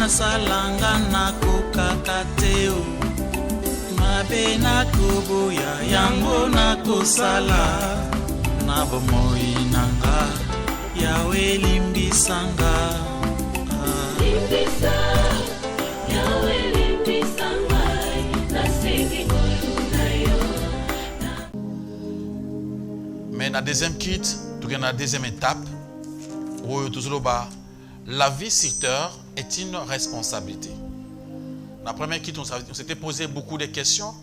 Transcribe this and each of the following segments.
nasalanga nakokaka te o mabe nakoboya yango nakosala na bomoi nanga yawe limbisanga limbisa yawe limbisanga nasengi koluna yo. Mais la deuxième kit, tout la deuxième étape, la vie sur terre est une responsabilité. La première kit, on s'était posé beaucoup de questions,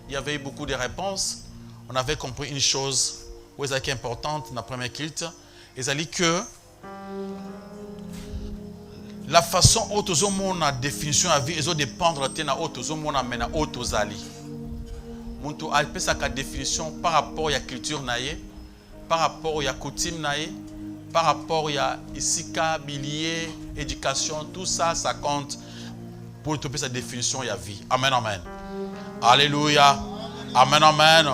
il y avait eu beaucoup de réponses. On avait compris une chose qui est importante dans la première kit, c'est que la façon dont on a définition de la vie, elle dépend de la définition par rapport à la culture, par rapport à la coutume, par rapport à la bilier, éducation, tout ça, ça compte pour trouver sa définition de la vie. Amen, amen. Alléluia. Amen, amen.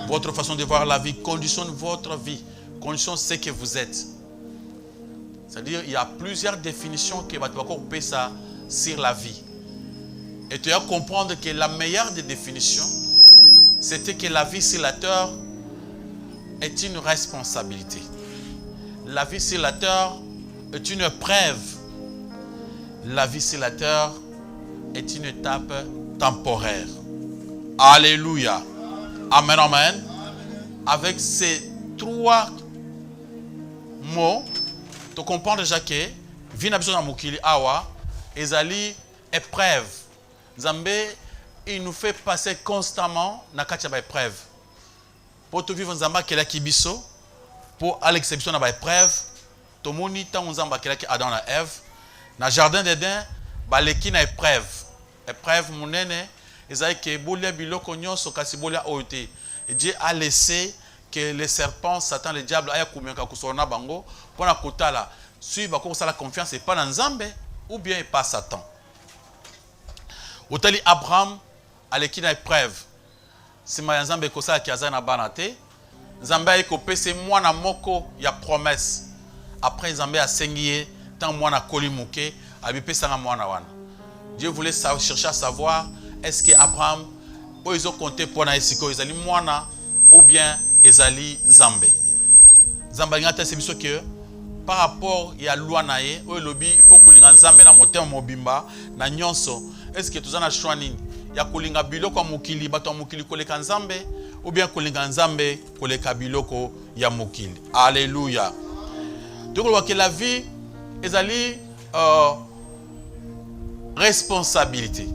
Votre façon de voir la vie conditionne votre vie, conditionne ce que vous êtes. C'est-à-dire, il y a plusieurs définitions qui vont couper ça sur la vie. Et tu dois comprendre que la meilleure des définitions, c'était que la vie sur la terre est une responsabilité. La vie sur la terre est une épreuve. La vie sur la terre est une étape temporaire. Alléluia. Amen, amen. Avec ces trois mots, tu comprends déjà que vie n'a besoin de mukili awa, ezali épreuve. Zambé, il nous fait passer constamment na katia épreuve. Pour te vivre Zamba kela kibiso, pour à l'exception na épreuve, to moni tan Zamba kela ki Adam na Ève, na jardin d'Éden, ba leki na épreuve. Épreuve munene, ezali ke bolia biloko nyonso kasi bolia oyote. Et Dieu a laissé que les serpents, Satan, le diable, aya kumyoka kusona bango, pour na kotala, si bako la confiance et pas dans Nzambe, ou bien pas Satan. Otali Abraham, aleki na épreuve. Si ma Nzambe kosa ki azana banate, Nzambe a kopese mwana moko ya promesse. Après Nzambe a sengiye, tant mwana kolimuke, abipesa nga mwana wana. Dieu voulait chercher à savoir, est-ce que Abraham, ils ont compté pour na esiko, ezali mwana, ou bien ezali Nzambe. Nzambe ngata c'est biso que par rapport à la loi nae, il faut que Nzambe na moteur mobimba na nyonso. Est-ce que tuzana choix nini? Ya kolinga biloko mukili bato mukili koleka Nzambe ou bien kolinga Nzambe koleka biloko ya mukili. Alléluia. Donc que la vie ezali responsabilité.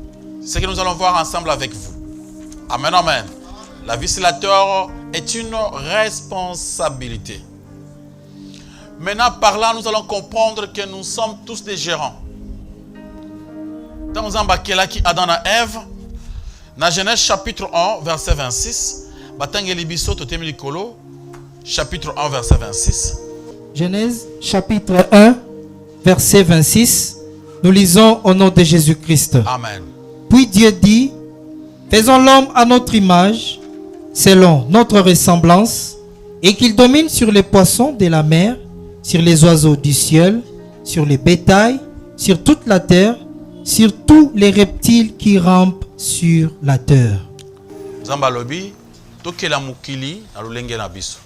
C'est ce que nous allons voir ensemble avec vous. Amen, amen. La vie sur la terre est une responsabilité. Maintenant, par là, nous allons comprendre que nous sommes tous des gérants. Dans Adam et Ève, dans Genèse chapitre 1, verset 26, chapitre 1, verset 26. Genèse chapitre 1, verset 26, nous lisons au nom de Jésus-Christ. Amen. Puis Dieu dit, faisons l'homme à notre image, selon notre ressemblance, et qu'il domine sur les poissons de la mer, sur les oiseaux du ciel, sur les bétails, sur toute la terre, sur tous les reptiles qui rampent sur la terre. Zambalobi, toke la mukili na lulenge na biso.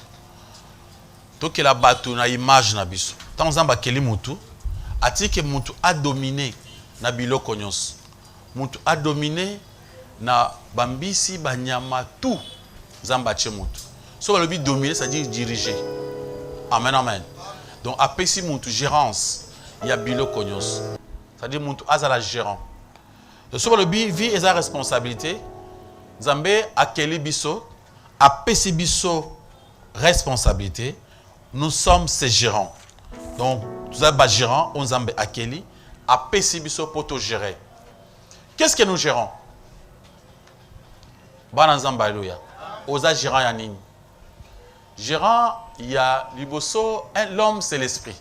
Toke la batu na image na biso. Tant zamba keli mutu, atike mutu a dominé na biloko nyonso. Mutu a dominé na bambisi banyama tout zamba che mutu. So balobi dominer, ça dit diriger. Amen, amen. Donc après si mutu gérance, il y a biloko nyonso. C'est-à-dire mutu azala gérant. Donc so balobi vie et sa responsabilité. Nzambe akeli biso, apesi biso responsabilité. Nous sommes ses gérants. Donc nous avons gérant, on Nzambe akeli, apesi biso pour te gérer. Qu'est-ce que nous gérons? Bana Nzambe alléluia. Oza gérant ya nini? Gérant, il y a liboso, l'homme c'est l'esprit.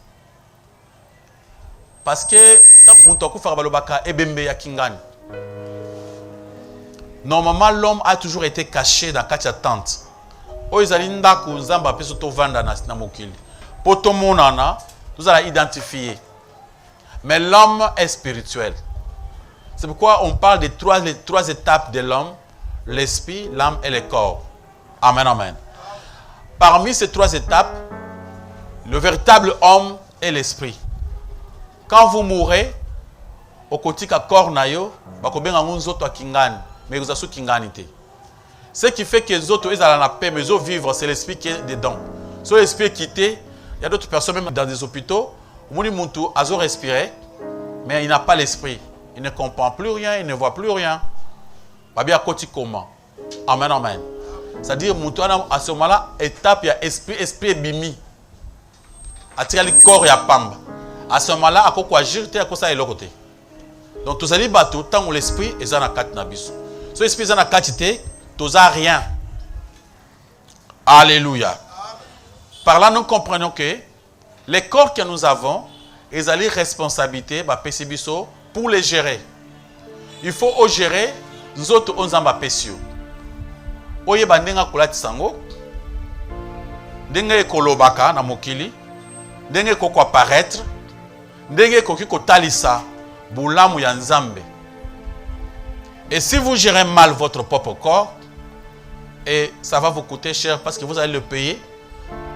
Parce que tant que mutoku farabalobaka ebembe ya kingani. Normalement, l'homme a toujours été caché dans la tente. Oizali ndaku Nzamba peso to vanda na mokili. Poto monana, nous allons identifier. Mais l'homme est spirituel. C'est pourquoi on parle des trois étapes de l'homme, l'esprit, l'âme et le corps. Amen, amen. Parmi ces 3 étapes, le véritable homme est l'esprit. Quand vous mourrez, au côté de corps nayo, mais vous avez kinganité. Ce qui fait que les autres ils ont la paix, mais les autres vivre, c'est l'esprit qui est dedans. Si l'esprit est quitté, il y a d'autres personnes même dans des hôpitaux, où ils ont respiré, mais il n'a pas l'esprit. Il ne comprend plus rien, il ne voit plus rien. Bien côté comment. Amen, amen. C'est-à-dire à ce moment-là, étape il y a esprit bimi. Attire le corps et à pamba. À ce moment-là, à quoi agir, à quoi ça est l'autre côté. Donc tous les bateaux, tant que l'esprit est dans la carte nabiso. Si l'esprit est dans la carte, tous n'as rien. Alléluia. Par là, nous comprenons que les corps que nous avons, ils ont les responsabilités, pour les gérer. Il faut les gérer, nous autres, on s'en va pécio. Oye bandenga kulati sango, ndenge kolobaka na mokili, ndenge koko apparaître, ndenge koki kotalisa bulamu ya nzambe. Et si vous gérez mal votre propre corps, et ça va vous coûter cher parce que vous allez le payer,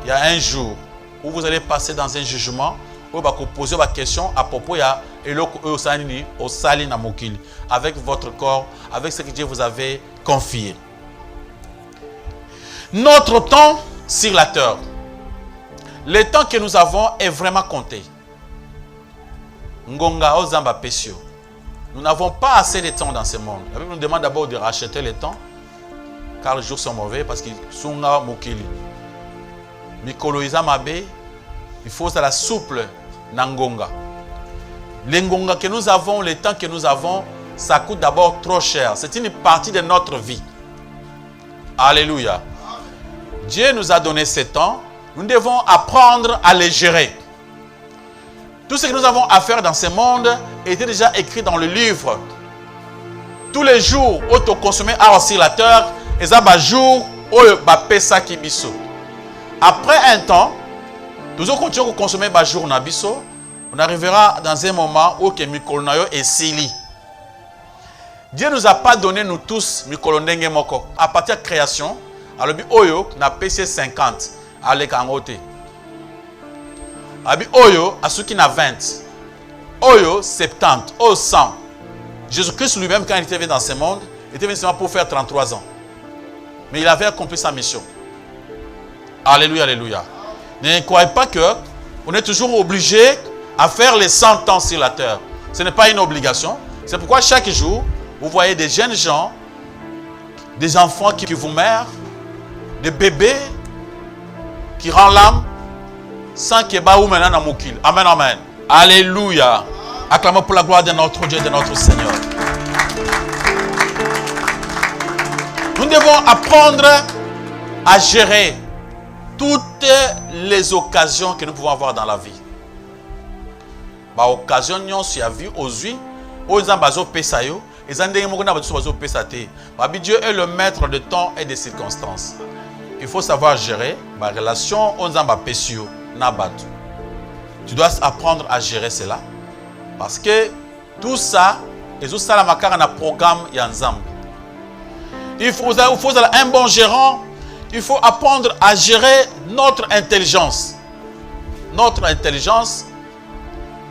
il y a un jour où vous allez passer dans un jugement où vous allez poser la question à propos de mokili, avec votre corps, avec ce que Dieu vous avait confié. Notre temps sur la terre, le temps que nous avons est vraiment compté. Ngonga ozamba pesio. Nous n'avons pas assez de temps dans ce monde. La Bible nous demande d'abord de racheter le temps, car les jours sont mauvais parce qu'ils sont mokili. Mikolo izamabe, il faut être la souple nangonga. Les ngonga que nous avons, le temps que nous avons, ça coûte d'abord trop cher. C'est une partie de notre vie. Alléluia. Dieu nous a donné ce temps. Nous devons apprendre à les gérer. Tout ce que nous avons à faire dans ce monde était déjà écrit dans le livre. Tous les jours, autoconsommés à oscillateur, et ça va jour où pesa kibiso. Après un temps, nous allons continuer à consommer le jour nabiso. On arrivera dans un moment où que mikolonayo est sili. Dieu ne nous a pas donné nous tous mikolondenge moko. À partir de la création, alors oyo na PC 50 avec angote. Abi oyo asuki na 20. Oyo 70, oyo 100. Jésus-Christ lui-même quand il était venu dans ce monde, il était venu seulement pour faire 33 ans. Mais il avait accompli sa mission. Alléluia, alléluia. Ne croyez pas que on est toujours obligé à faire les 100 ans sur la terre. Ce n'est pas une obligation. C'est pourquoi chaque jour, vous voyez des jeunes gens, des enfants qui vous meurent, des bébés qui rendent l'âme sans qu'il y ait pas maintenant dans Moukil. Amen, amen. Alléluia. Acclamons pour la gloire de notre Dieu et de notre Seigneur. Nous devons apprendre à gérer toutes les occasions que nous pouvons avoir dans la vie. Occasion si a vu aux yeux, aux ambazo pesayo, et Dieu est le maître de temps et des circonstances. Il faut savoir gérer ma relation aux ambapesio nabatu. Tu dois apprendre à gérer cela parce que tout ça, et tout ça la makara na programme yanzambe. Il faut un bon gérant. Il faut apprendre à gérer notre intelligence. Notre intelligence,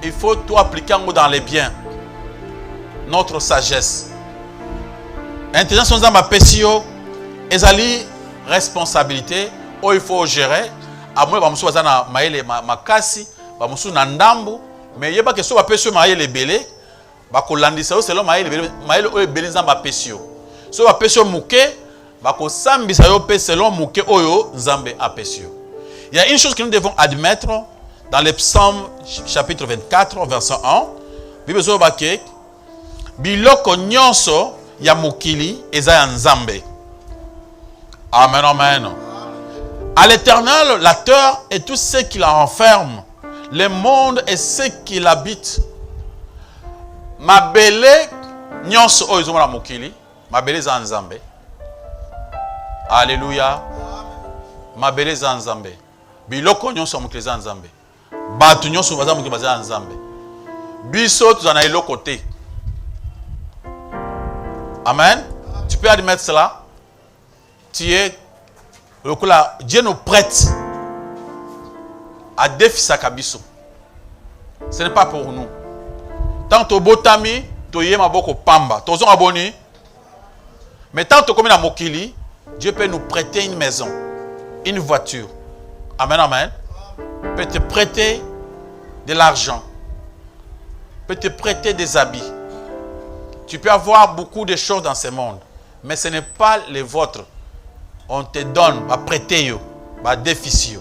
il faut tout appliquer dans les biens. Notre sagesse. Intelligence, on a ma pesio, ezali responsabilité, où il faut gérer. À moins, bamusu bazana maele makasi, bamusu na ndambu, mais yeba que so ba pesio maele belé, ba kolandisa o selon maele o belé nzamba pesio. So ba pesio muke, ba ko sambisa yo pe selon muke oyo nzambe apesio. Il y a une chose que nous devons admettre dans les psaumes chapitre 24 verset 1. Bible zo ba ke biloko nyonso ya mokili eza ya nzambe. Amen, amen. À l'Éternel, la terre et tout ce qui la renferme, le monde et ce qui l'habite. Mabele nyonso oyo ezomona mokili, mabele za nzambe. Alléluia. Mabele za nzambe. Biloko nyonso mokili za nzambe. Batu nyonso baza mokili baza nzambe. Biso tuzana eloko te. Amen. Tu peux admettre cela? Dieu nous prête à défier Kabiso. Ce n'est pas pour nous. Tant que botami, tu y es maboko pamba. Tu es abonné. Mais tant que comme na mokili, Dieu peut nous prêter une maison, une voiture. Amen, amen. Peut te prêter de l'argent. Peut te prêter des habits. Tu peux avoir beaucoup de choses dans ce monde. Mais ce n'est pas les vôtres. On te donne, va prêter, va déficit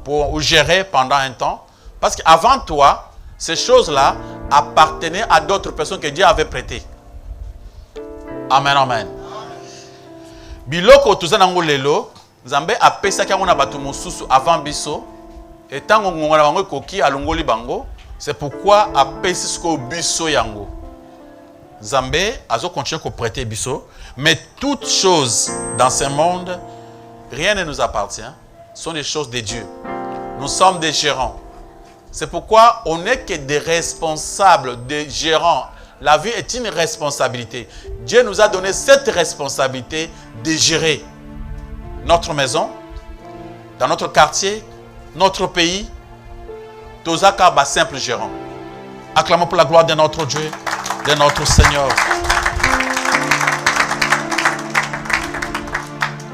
pour gérer pendant un temps. Parce qu'avant toi, ces choses-là appartenaient à d'autres personnes que Dieu avait prêtées. Amen, amen. Biloko tuzanango lelo, Nzambe apesa ki ngona batu mosusu avant biso, et tango ngona bango koki alongoli bango, c'est pourquoi apesi sko biso yango. Nzambe azo continuer ko prêter biso, mais toutes choses dans ce monde, rien ne nous appartient, sont des choses de Dieu. Nous sommes des gérants. C'est pourquoi on n'est que des responsables, des gérants. La vie est une responsabilité. Dieu nous a donné cette responsabilité de gérer notre maison, dans notre quartier, notre pays. Tozaka ba simple gérant. Acclamons pour la gloire de notre Dieu, de notre Seigneur.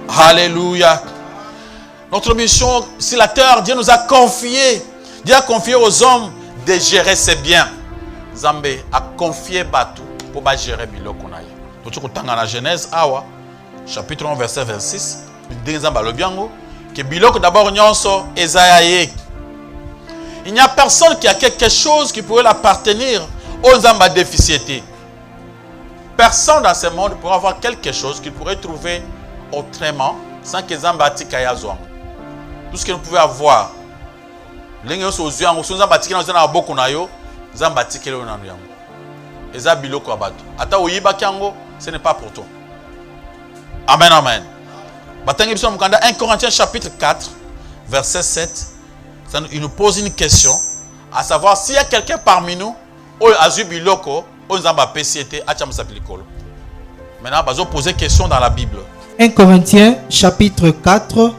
Alléluia. Notre mission sur la terre, Dieu nous a confié. Dieu a confié aux hommes de gérer ses biens. Zambé a confié Batou pour gérer biloko na ye. Tu kutanga na Genèse awa chapitre 1 verset 26. Denzamba lobiango que biloko d'abord nyonso ezayaye. Il n'y a personne qui a quelque chose qui pourrait l'appartenir aux zamba déficiété. Personne dans ce monde pourrait avoir quelque chose qu'il pourrait trouver autrement sans que zamba tikaya zwa. Tout ce que nous pouvons avoir. Lengo so zwa ngo zamba tikina na boko na yo. Zamba tikele na yango. Eza biloko abatu. Ata oyiba kyango, ce n'est pas pour toi. Amen, amen. Batangi biso mukanda 1 Corinthiens chapitre 4 verset 7. Il nous pose une question, à savoir s'il y a quelqu'un parmi nous où azu biloko, où zamba pesiete acha musapilikolo. Maintenant, bazo poser question dans la Bible. 1 Corinthiens chapitre 4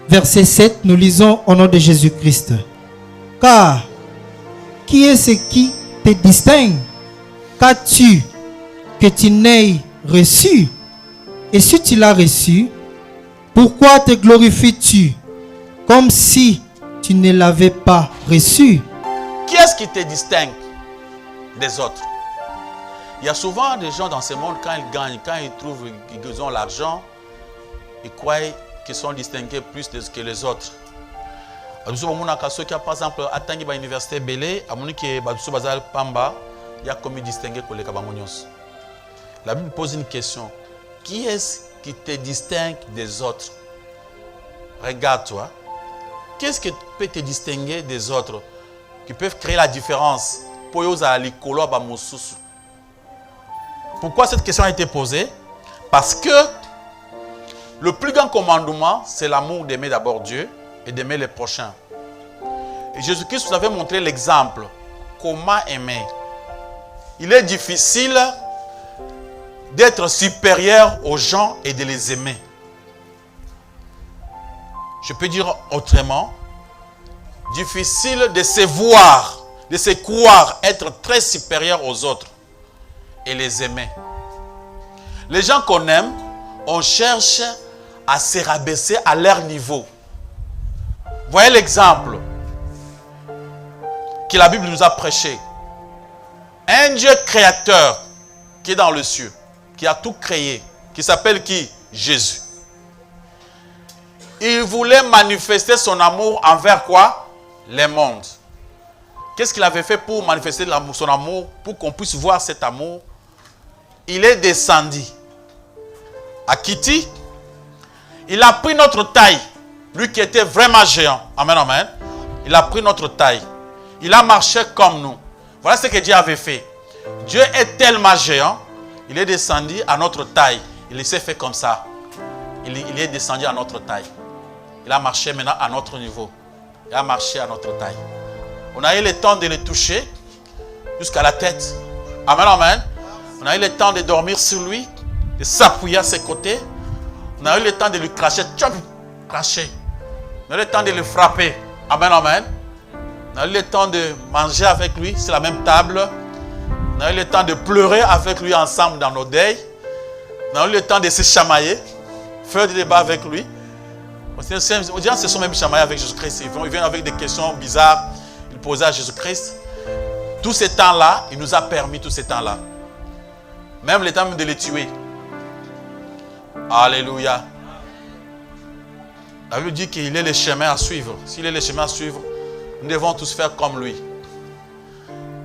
verset 7, nous lisons au nom de Jésus-Christ. Car qui est ce qui te distingue? Qu'as-tu que tu n'aies reçu? Et si tu l'as reçu, pourquoi te glorifies-tu comme si tu ne l'avais pas reçu? Qui est-ce qui te distingue des autres? Il y a souvent des gens dans ce monde, quand ils gagnent, quand ils trouvent qu'ils ont l'argent, ils croient qu'ils sont distingués plus que les autres. Par exemple, à l'université Belé, il y a comme distingué que les Kabangonios. La Bible pose une question. Qui est-ce qui te distingue des autres? Regarde-toi. Qu'est-ce qui peut te distinguer des autres? Qui peuvent créer la différence? Pourquoi cette question a été posée? Parce que le plus grand commandement, c'est l'amour d'aimer d'abord Dieu et d'aimer les prochains. Et Jésus-Christ vous avait montré l'exemple. Comment aimer? Il est difficile d'être supérieur aux gens et de les aimer. Je peux dire autrement, difficile de se voir, de se croire être très supérieur aux autres et les aimer. Les gens qu'on aime, on cherche à se rabaisser à leur niveau. Voyez l'exemple que la Bible nous a prêché. Un Dieu créateur qui est dans le ciel, qui a tout créé, qui s'appelle qui? Jésus. Il voulait manifester son amour envers quoi? Les mondes. Qu'est-ce qu'il avait fait pour manifester son amour, pour qu'on puisse voir cet amour? Il est descendu à Kiti. Il a pris notre taille. Lui qui était vraiment géant. Amen, amen. Il a pris notre taille. Il a marché comme nous. Voilà ce que Dieu avait fait. Dieu est tellement géant, il est descendu à notre taille. Il s'est fait comme ça. Il est descendu à notre taille. Il a marché maintenant à notre niveau. Il a marché à notre taille. On a eu le temps de le toucher jusqu'à la tête. Amen, amen. On a eu le temps de dormir sur lui. de s'appuyer à ses côtés. On a eu le temps de lui cracher, cracher. On a eu le temps de le frapper. Amen, amen. On a eu le temps de manger avec lui sur la même table. On a eu le temps de pleurer avec lui ensemble dans nos deuils. On a eu le temps de se chamailler, faire des débats avec lui. On dirait se sont même chamaillés avec Jésus-Christ. Ils viennent avec des questions bizarres. Ils posaient à Jésus-Christ. Tout ce temps-là, il nous a permis tout ce temps-là. Même le temps de les tuer. Alléluia. La Bible dit qu'il est le chemin à suivre. S'il est le chemin à suivre, nous devons tous faire comme lui.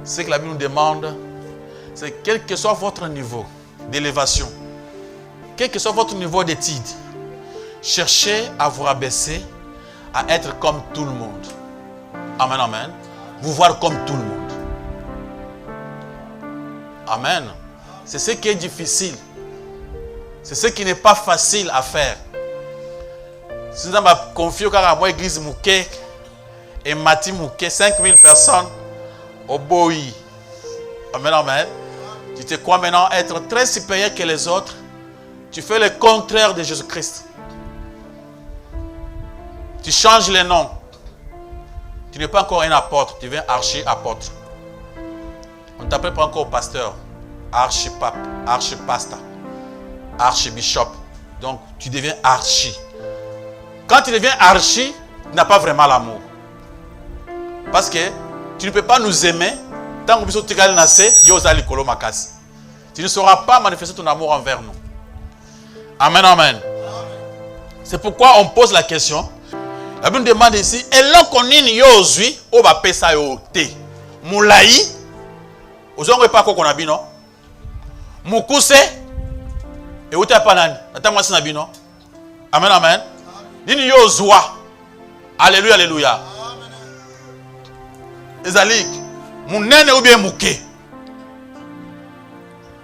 Ce que la Bible nous demande, c'est quel que soit votre niveau d'élévation, quel que soit votre niveau d'étude, cherchez à vous rabaisser, à être comme tout le monde. Amen, amen. Vous voir comme tout le monde. Amen. C'est ce qui est difficile. C'est ce qui n'est pas facile à faire. Si nous avons confié à moi, l'église Mouké et Mati Mouké, 5000 personnes au Boï. Amen, amen. Tu te crois maintenant être très supérieur que les autres. Tu fais le contraire de Jésus-Christ. Tu changes les noms. Tu n'es pas encore un apôtre, tu deviens archi-apôtre. On ne t'appelle pas encore pasteur, archi-pape, archi-pasteur, archibishop. Donc, tu deviens archi. Quand tu deviens archi, tu n'as pas vraiment l'amour. Parce que tu ne peux pas nous aimer tant que tu ne sauras pas manifester ton amour envers nous. Amen, amen. C'est pourquoi on pose la question. La Bible demande ici, et là qu'on est yozui, on va payer ça au thé. Moulaï, aux hommes pas qu'on a bien, non? Moukousse, et où t'as pas nani? Attends, moi c'est nabi, non? Amen, amen. Nini yozwa. Alléluia, alléluia. Ezalik, mon nene ou bien mouké.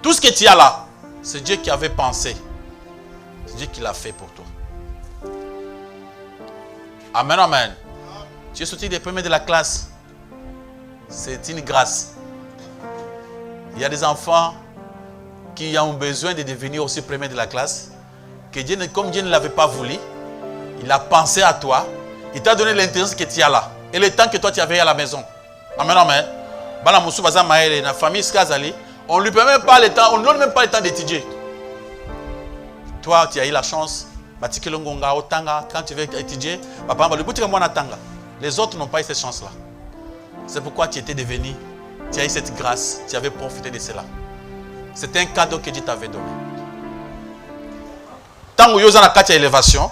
Tout ce que tu as là, c'est Dieu qui avait pensé. C'est Dieu qui l'a fait pour toi. Amen, amen. Tu es sorti des premiers de la classe. C'est une grâce. Il y a des enfants qui ont besoin de devenir aussi premiers de la classe. Que Dieu, comme Dieu ne l'avait pas voulu, il a pensé à toi. Il t'a donné l'intelligence que tu as là. Et le temps que toi tu avais à la maison. Amen, amen. La famille Skazali, on ne lui permet pas le temps, on ne donne même pas le temps d'étudier. Toi, tu as eu la chance. Quand tu veux étudier, les autres n'ont pas eu cette chance-là. C'est pourquoi tu étais devenu, tu as eu cette grâce, tu avais profité de cela. C'est un cadeau que Dieu t'avait donné. Tant que tu as une élévation,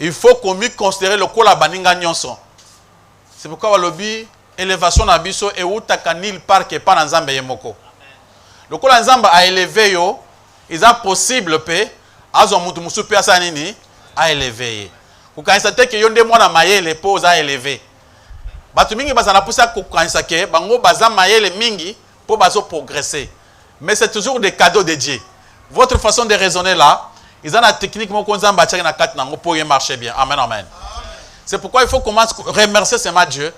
il faut qu'on puisse considérer le coup la baninga nyonso. C'est pourquoi lobby élévation na biso et où takanil park et pas dans Nzambe yemoko. Le coup la Nzamba a élevé yo, il est possible pe azo mutu musu pe asa nini a élevé. Ku kanisa te ke yonde mwana mayele po za élevé. Batu mingi bazana poussa ku kanisa ke bango baza mayele mingi po bazo progresser. Mais c'est toujours des cadeaux de Dieu. Votre façon de raisonner là, ils ont la technique moko Nzamba tchaki na kat nango pour y marcher bien. Amen, amen. C'est pourquoi il faut commencer à remercier ce Dieu.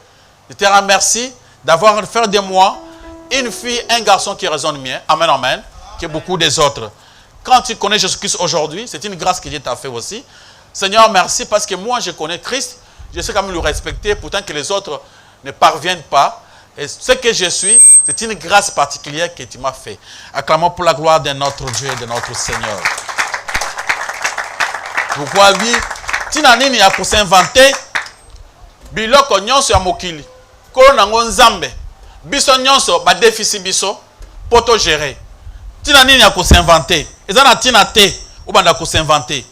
Je te remercie d'avoir fait de moi une fille, un garçon qui raisonne bien. Amen, amen. Que beaucoup des autres. Quand tu connais Jésus-Christ aujourd'hui, c'est une grâce que Dieu t'a fait aussi. Seigneur, merci parce que moi, je connais Christ. Je sais quand même le respecter, pourtant que les autres ne parviennent pas. Et ce que je suis, c'est une grâce particulière que tu m'as fait. Acclamons pour la gloire de notre Dieu et de notre Seigneur. Pourquoi lui, Tinanini a pour s'inventer, biloko nyonso ya mokili, ko nango nzambe, biso nyonso ba déficit biso, poto gérer. Tinanini a pour s'inventer, ezana tina te, ou banda ko s'inventer.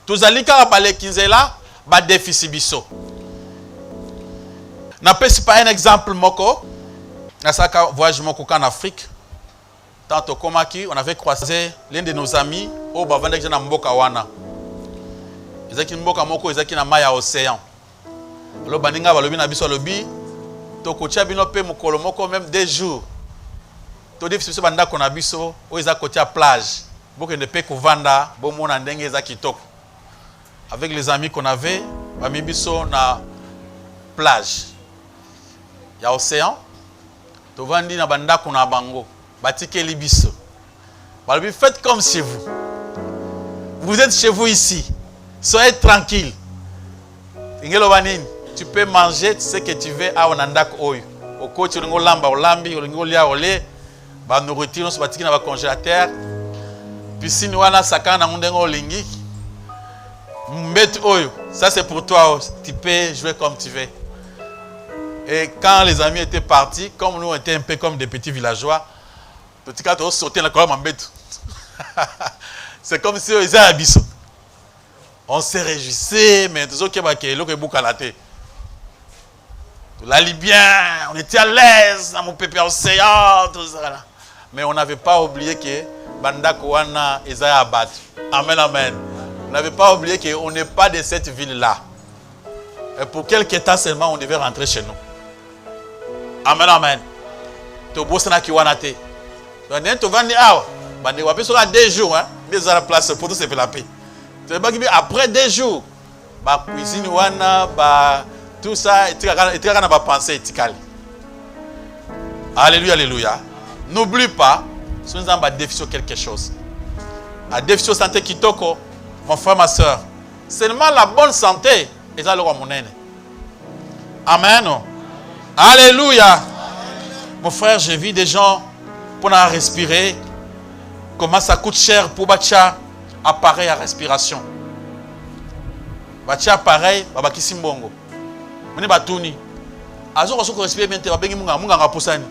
Tozali kaka bale kinzela, ba déficit biso. N'apesi pas un exemple moko, na saka voyage moko en Afrique. Tanto komaki, on avait croisé l'un de nos amis au bavanda na mboka wana. Ezaki mboka moko ezaki na maya océan. Alors baninga balobi na biso lobi to kotia bino pe mokolo moko même 2 jours. To défi biso banda kona biso o eza kotia plage. Boko ne pe kovanda bo mona ndenge eza kitoko. Avec les amis qu'on avait, bami biso na plage. Ya océan. To vandi na banda kona bango. Batikeli biso. Balobi faites comme chez vous. Vous êtes chez vous ici. Soyez tranquille. Tu peux manger ce que tu veux à Onandak Oyo. Au coach, tu peux lamba, olambi, olingolia, olé. Ba nourriture, on se batique dans le congélateur. Piscine, wana sakana, mundengo lingi. Mbet Oyo. Ça c'est pour toi. Tu peux jouer comme tu veux. Et quand les amis étaient partis, comme nous étions un peu comme des petits villageois, petit cas, on sautait la colonne en bête. C'est comme si on était à Bissau. On se réjouissait, mais tout ce qui est là, la Libyen, on était à l'aise dans mon pépé océan, tout ça. Mais on n'avait pas oublié que Banda Kouana et Zaya Abad. Amen, amen. On n'avait pas oublié qu'on n'est pas de cette ville-là. Et pour quelques temps seulement, on devait rentrer chez nous. Amen, amen. Tu bosses na Kiwanate. Tu vas dire, ah, tu vas faire 2 jours, hein, mais à la place pour tout se faire la paix. Après 2 jours, la cuisine, tout ça, tu vas penser. Alléluia, alléluia. N'oublie pas, si nous avons un défi sur quelque chose, un défi sur santé qui toque, mon frère, ma soeur, seulement la bonne santé est là le roi mon aîné. Amen. Alléluia. Mon frère, j'ai vu des gens pour respirer. Comment ça coûte cher pour bâtir appareil à respiration. Bâtir appareil, baba kisimbongo. Moni batuni. Azo ko respirer bien te babengi munga posani.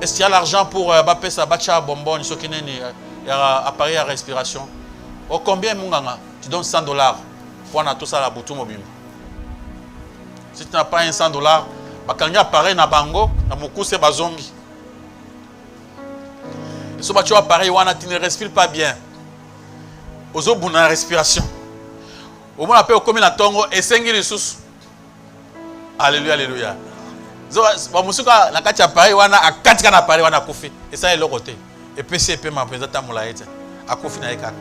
Est-ce qu'il y a l'argent pour bapé ça bâtir bonbon ce qui n'est appareil à respiration? Oh combien munga? Tu donnes $100 pour na tout ça la boutou mobile. Si tu n'as pas $100, bakanga appareil na bango na mukuse bazongi. Ce que appareil, tu ne respires pas bien. Aux autres, la respiration. Au moins, on comme la tongo et 5 ressources. Alléluia, alléluia. La carte appareil, on a 4 appareils, on a kofi. Et ça est le côté. Et puis, c'est ma présentation à Moulaïte. À kofi na eka.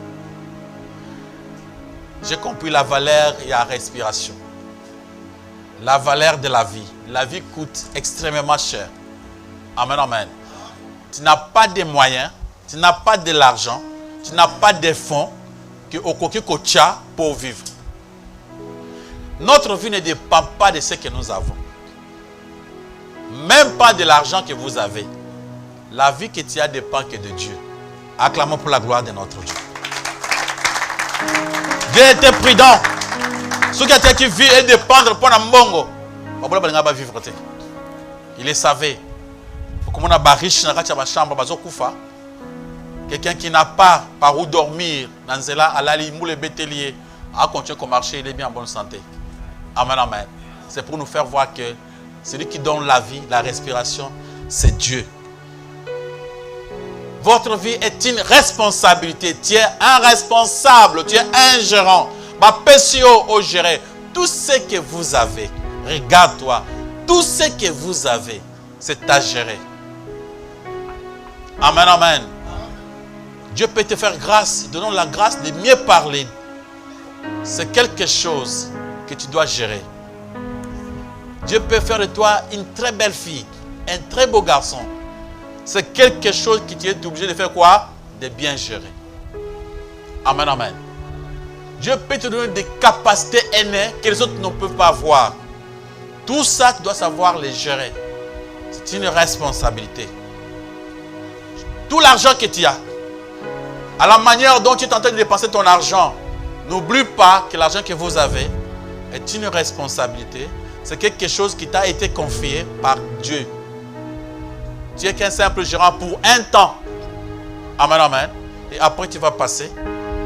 J'ai compris la valeur et la respiration. La valeur de la vie. La vie coûte extrêmement cher. Amen, amen. Tu n'as pas de moyens, tu n'as pas de l'argent, tu n'as pas de fonds que Okoki Kocha pour vivre. Notre vie ne dépend pas de ce que nous avons. Même pas de l'argent que vous avez. La vie que tu as dépend que de Dieu. Acclamons pour la gloire de notre Dieu. Dieu était prudent. Ceux qui vivent et dépendent pour un mongo. Il le savait. Comme on a riche dans la chambre, quelqu'un qui n'a pas par où dormir, dans cela, à la ligne, les bétéliers, à continuer à marcher, il est bien en bonne santé. Amen, amen. C'est pour nous faire voir que celui qui donne la vie, la respiration, c'est Dieu. Votre vie est une responsabilité. Tu es un responsable, tu es un gérant. Au gérer. Tout ce que vous avez, regarde-toi, tout ce que vous avez, c'est à gérer. Amen, amen. Dieu peut te faire grâce. Donnons la grâce de mieux parler. C'est quelque chose que tu dois gérer. Dieu peut faire de toi une très belle fille, un très beau garçon. C'est quelque chose que tu es obligé de faire quoi? De bien gérer. Amen, amen. Dieu peut te donner des capacités aînées que les autres ne peuvent pas avoir. Tout ça, tu dois savoir les gérer. C'est une responsabilité. Tout l'argent que tu as, à la manière dont tu es en train de dépenser ton argent, n'oublie pas que l'argent que vous avez est une responsabilité. C'est quelque chose qui t'a été confié par Dieu. Tu es qu'un simple gérant pour un temps. Amen, amen. Et après, tu vas passer.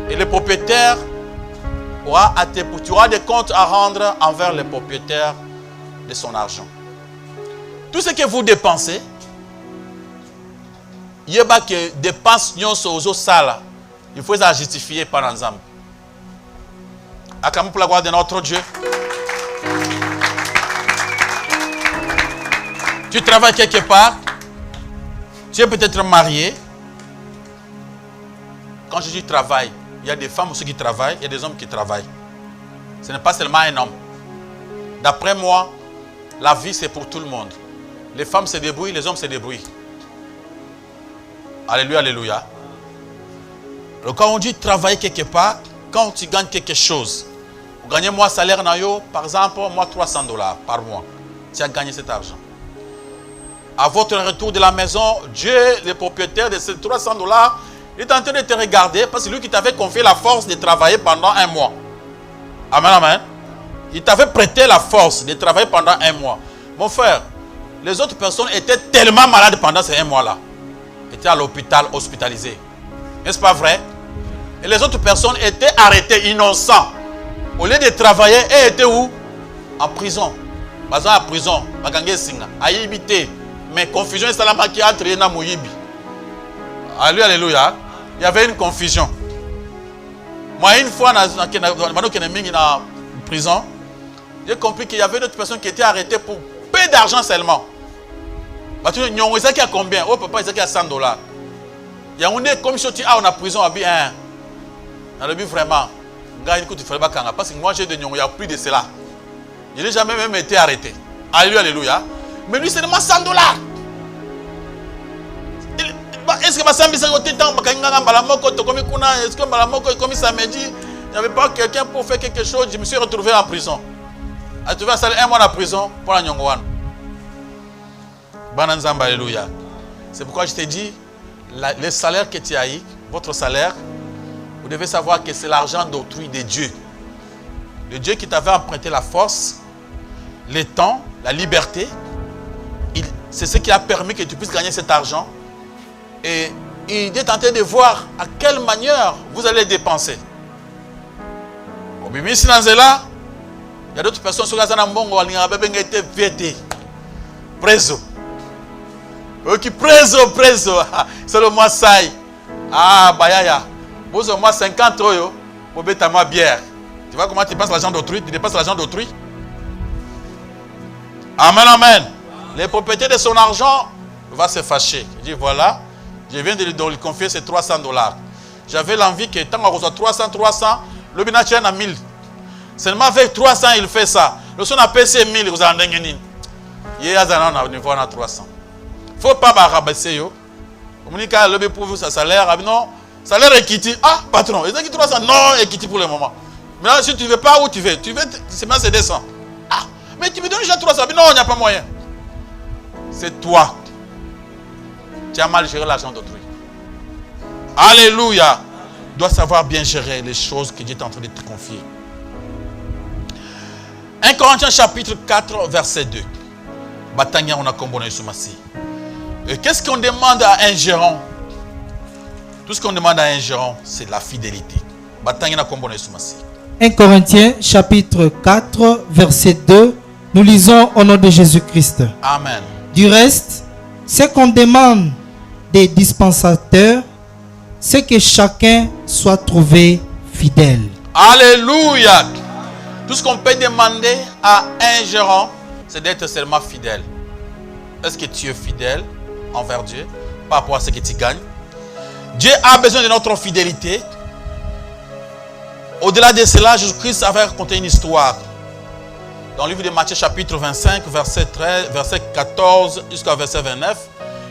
Et le propriétaire tu auras des comptes à rendre envers le propriétaire de son argent. Tout ce que vous dépensez, il y a que dépenses aux salles. Il faut les justifier par ensemble. Acclamons pour la gloire de notre Dieu. Tu travailles quelque part. Tu es peut-être marié. Quand je dis travail, il y a des femmes aussi qui travaillent, il y a des hommes qui travaillent. Ce n'est pas seulement un homme. D'après moi, la vie c'est pour tout le monde. Les femmes se débrouillent, les hommes se débrouillent. Alléluia, alléluia. Donc quand on dit travailler quelque part, quand tu gagnes quelque chose, vous gagnez moi salaire, par exemple, moi $300 par mois. Tu as gagné cet argent. À votre retour de la maison, Dieu, le propriétaire de ces $300, il est en train de te regarder parce que lui qui t'avait confié la force de travailler pendant 1 mois. Amen, amen. Il t'avait prêté la force de travailler pendant 1 mois. Mon frère, les autres personnes étaient tellement malades pendant ces 1 mois-là. Ils étaient à l'hôpital, hospitalisés. N'est-ce pas vrai? Et les autres personnes étaient arrêtées, innocents. Au lieu de travailler, elles étaient où? En prison. Bazan en prison. Mais confusion est salama qui a entré dans Moyibi. Alléluia. Il y avait une confusion. Moi, une fois, dans la prison, j'ai compris qu'il y avait d'autres personnes qui étaient arrêtées pour peu d'argent seulement. Tu sais qu'il y a combien? Oh, papa, il sait qu'il y a $100. Il y a une commission qui est en prison à bien. Dans le but vraiment, parce que moi j'ai de il n'y a plus de cela. Je n'ai jamais même été arrêté. Alléluia, alléluia. Mais lui, c'est seulement $100. Est-ce que ma femme est-ce que Malamoko, comme ça me dit, il n'y avait pas quelqu'un pour faire quelque chose, je me suis retrouvé en prison. Je suis retrouvé 1 mois en prison pour la Nyongwan. Alléluia. C'est pourquoi je t'ai dit, le salaire que tu as eu, votre salaire, vous devez savoir que c'est l'argent d'autrui, de Dieu. Le Dieu qui t'avait emprunté la force, le temps, la liberté, c'est ce qui a permis que tu puisses gagner cet argent. Et il est tenté de voir à quelle manière vous allez dépenser. Au Bibi Sinanzela, il y a d'autres personnes sur la Zanambongo, qui été vêtées. Preso. Ok, preso. C'est le mois Saï. Ah, Bayaya. Vous au moins 50 euros pour mettre ma bière. Tu vois comment tu passes l'argent d'autrui? Tu dépasses l'argent d'autrui? Amen, amen. Les propriétaires de son argent vont se fâcher. Il dit voilà, je viens de lui confier ces $300. J'avais l'envie que tant qu'on reçoit 300, le binatien a 1000. Seulement avec 300, il fait ça. Le son a payé 1000, vous en avez il y a un niveau à 300. Il ne faut pas rabaisser. Vous me dites que pour vous, ça salaire. Non, salaire est quitté. Ah, patron, il dit 300. Non, il est quitté pour le moment. Maintenant, si tu ne veux pas, où tu veux? Tu veux, c'est 200. Ah, mais tu me donnes déjà 300. Non, il n'y a pas moyen. C'est toi. Tu as mal géré l'argent d'autrui. Alléluia. Tu dois savoir bien gérer les choses que Dieu est en train de te confier. 1 Corinthiens chapitre 4, verset 2. Batanya, on a combiné ce massi. Qu'est-ce qu'on demande à un gérant? Tout ce qu'on demande à un gérant, c'est la fidélité. Batanya, on a combiné ce massi. 1 Corinthiens chapitre 4, verset 2. Nous lisons au nom de Jésus-Christ. Amen. Du reste, ce qu'on demande des dispensateurs, c'est que chacun soit trouvé fidèle. Alléluia. Tout ce qu'on peut demander à un gérant, c'est d'être seulement fidèle. Est-ce que tu es fidèle envers Dieu par rapport à ce que tu gagnes? Dieu a besoin de notre fidélité. Au-delà de cela, Jésus-Christ avait raconté une histoire. Dans le livre de Matthieu chapitre 25, verset 13, verset 14 jusqu'à verset 29.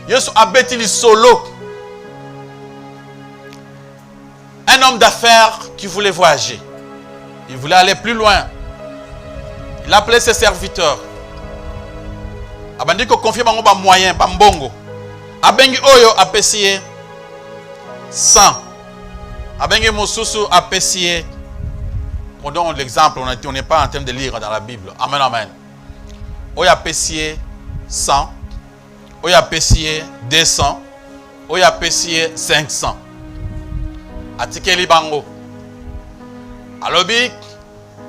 Jésus a bâti solo. Un homme d'affaires qui voulait voyager. Il voulait aller plus loin. Il a appelé ses serviteurs. Abandiko confie bango ba moyen, ba mbongo. Abengi oyo apesiye 100. Abengi mosusu apesiye. On donne l'exemple, on n'est pas en train de lire dans la Bible. Amen, amen. Oyo apesiye 100. Oyo apesiye 200. Oyo apesiye 500. Atikeli bango. Alobi,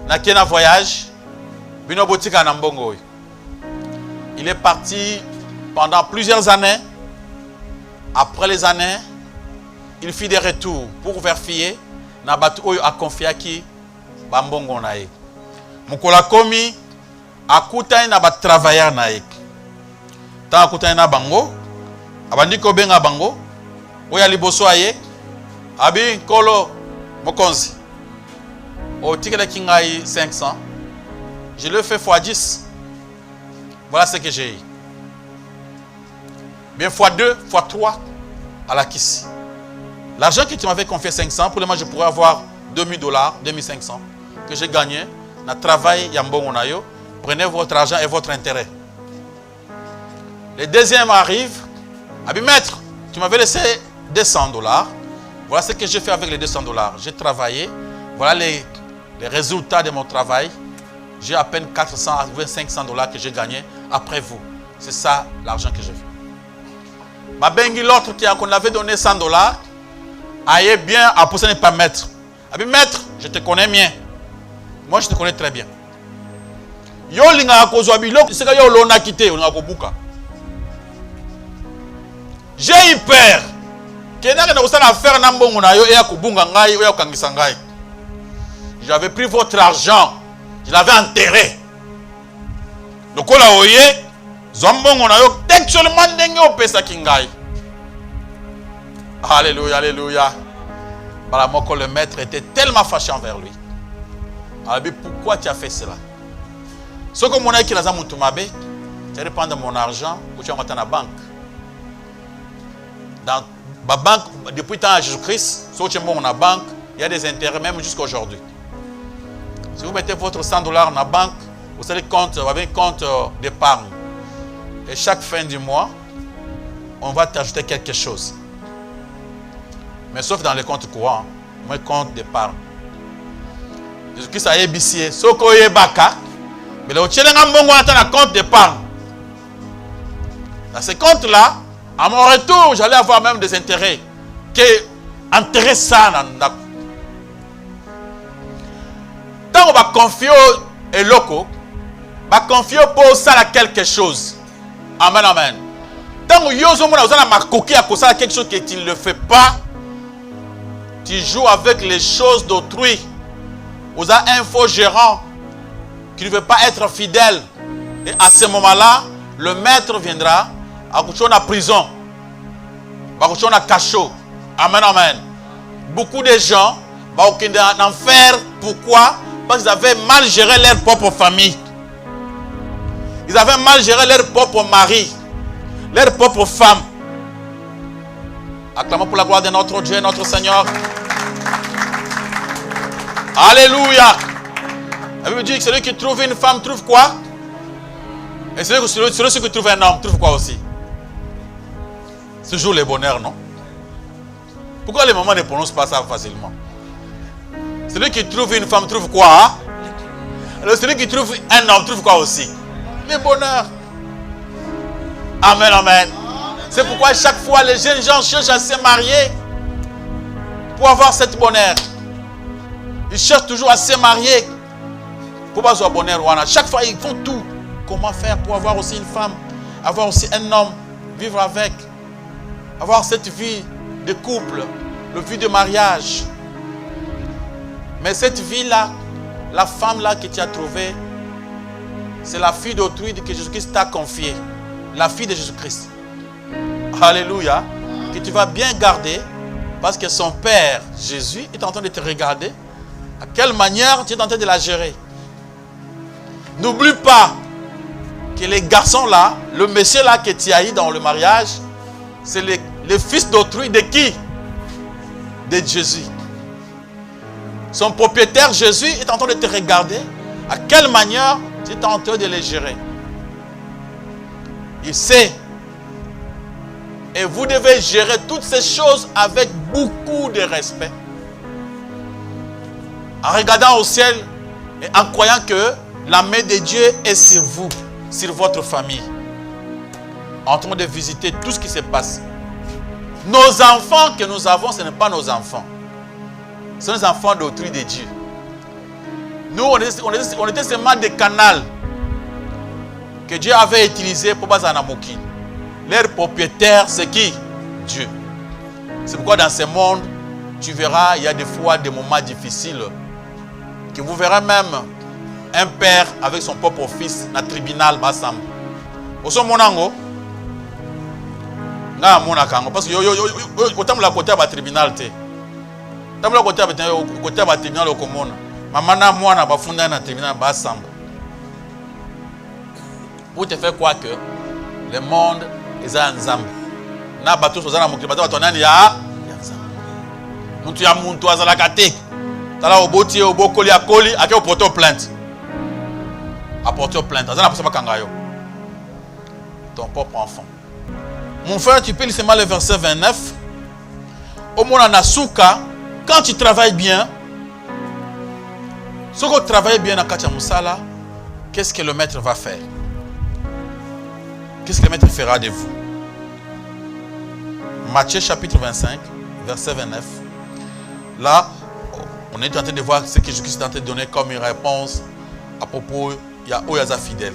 nakie na voyage, bino botika na mbongo. Il est parti pendant plusieurs années. Après les années, il fit des retours pour vérifier na batu oyo a confié ki ba mbongo na ye. Mukola komi akutai na ba travailleur na ye. Ta akutai na bango, abandi ko benga bango, oya liboso aye, abi kolo mokonzi. Au ticket de Kingaï 500, je le fais x10. Voilà ce que j'ai eu. Bien x2, x3 à la Kissi. L'argent que tu m'avais confié 500, pour le moment je pourrais avoir $2000, 2500 que j'ai gagné. Na travail yambongo na yo. Prenez votre argent et votre intérêt. Le deuxième arrive. Abi maître, tu m'avais laissé $200. Voilà ce que j'ai fait avec les $200. J'ai travaillé. Voilà les résultats de mon travail. J'ai à peine 400 à $500 que j'ai gagné après vous. C'est ça l'argent que j'ai fait. Ma bengi l'autre qu'on avait donné $100. Aïe bien à pousser ne pas maître. Abi maître, je te connais bien. Moi je te connais très bien. Yo linga kozwa biloko seka yo lona kité on a kobuka. J'ai eu peur. Kenaka na kosala affaire na mbongo na yo e ya kobunga ngai o ya kangisa ngai. J'avais pris votre argent. Je l'avais enterré. Lokola oye zombongo na yo textuellement ndenge opesa kingai. Alléluia, alléluia. Balamoko le maître était tellement fâché envers lui. Alors pourquoi tu as fait cela? Ce que mon qui n'a mutumabe, tu as prendre mon argent ou tu as dans la banque. Dans la banque, depuis le temps à Jésus-Christ, si tu es dans la banque, il y a des intérêts même jusqu'à aujourd'hui. Si vous mettez votre $100 dans la banque, vous avez un compte d'épargne. Et chaque fin du mois, on va t'ajouter quelque chose. Mais sauf dans les comptes courants, mon compte d'épargne. Jésus-Christ a ébissé. Soko yebaka. Mais le tchélenga mbongo attend un compte d'épargne. Dans ce compte-là, à mon retour, j'allais avoir même des intérêts. Qui intéressant. Tant on va confier au loco, va confier pour ça quelque chose. Amen, amen. Tant que yozo mona uzana makoki à cause quelque chose que tu ne le fais pas, tu joues avec les choses d'autrui. Vous avez un faux gérant qui ne veut pas être fidèle. Et à ce moment-là, le maître viendra à coucher en prison, à coucher en cachot. Amen, amen. Beaucoup de gens vont en enfer. Pourquoi? Parce qu'ils avaient mal géré leur propre famille. Ils avaient mal géré leur propre mari, leur propre femme. Acclamons pour la gloire de notre Dieu, notre Seigneur. Alléluia. La Bible dit que celui qui trouve une femme trouve quoi? Et celui qui trouve un homme trouve quoi aussi? C'est toujours le bonheur, non? Pourquoi les mamans ne prononcent pas ça facilement? Celui qui trouve une femme trouve quoi? Alors celui qui trouve un homme trouve quoi aussi? Le bonheur. Amen, amen. C'est pourquoi chaque fois les jeunes gens cherchent à se marier pour avoir cette bonheur. Ils cherchent toujours à se marier pour avoir bonheur. Chaque fois ils font tout. Comment faire pour avoir aussi une femme, avoir aussi un homme, vivre avec, avoir cette vie de couple, le vie de mariage. Mais cette vie-là, la femme-là que tu as trouvée, c'est la fille d'autrui que Jésus-Christ t'a confiée. La fille de Jésus-Christ. Alléluia. Que tu vas bien garder parce que son père, Jésus, est en train de te regarder. À quelle manière tu es en train de la gérer. N'oublie pas que les garçons-là, le monsieur-là que tu as eu dans le mariage, c'est le fils d'autrui de qui? De Jésus. Son propriétaire, Jésus, est en train de te regarder. À quelle manière tu es en train de les gérer. Il sait. Et vous devez gérer toutes ces choses avec beaucoup de respect. En regardant au ciel et en croyant que la main de Dieu est sur vous, sur votre famille. En train de visiter tout ce qui se passe. Nos enfants que nous avons, ce n'est pas nos enfants. Ce sont les enfants d'autrui de Dieu. Nous, on était seulement des canaux que Dieu avait utilisés pour Bazanamoki. Leur propriétaire, c'est qui? Dieu. C'est pourquoi dans ce monde, tu verras, il y a des fois des moments difficiles. Que vous verrez même un père avec son propre fils dans le tribunal. Au son monango, parce que autant la côté à tribunal, tant la côté à tribunal au commun. Maman na moi na bafunda na tribunal basamba. Pour te faire quoi que le monde est en Zambie. Na bateau sozana mokili bateau tonani ya Zambie. Muntu ya muntu azala kate. Tala oboti obokoli akoli ake porter plainte. Apporter plainte. Azana pas kangayo. Ton propre enfant. Mon frère, tu peux lire seulement le verset 29. Au moins en Asuka, quand tu travailles bien, ce que tu travailles bien dans Katia Moussala, qu'est-ce que le maître va faire? Qu'est-ce que le maître fera de vous? Matthieu chapitre 25, verset 29. Là, on est en train de voir ce que Jésus-Christ est en train de donner comme une réponse à propos de Oyaza fidèle.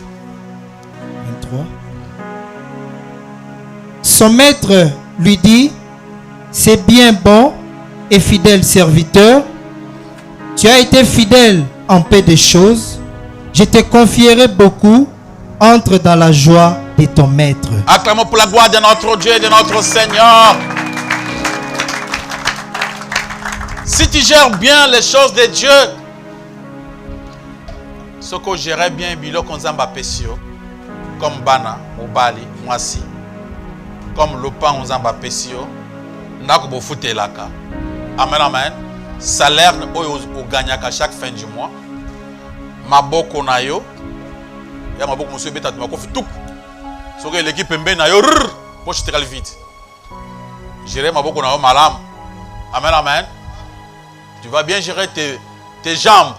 23. Son maître lui dit, c'est bien bon et fidèle serviteur. Tu as été fidèle en peu de choses. Je te confierai beaucoup. Entre dans la joie de ton maître. Acclamons pour la gloire de notre Dieu et de notre Seigneur. Si tu gères bien les choses de Dieu, ce que gérait bien, bilo konzamba pesio, comme Bana, Mobali, Mwasi, comme Lopan Onzamba pesio, Nako Bofute Laka. Amen, amen. Salaire au gagnaka chaque fin du mois. Maboko Nayo. Ya maboko monsieur beta tu makofi tout. Soki l'équipe mbe na yo poche très vite. Gérer maboko na yo malam. Amen, amen. Tu vas bien gérer tes jambes.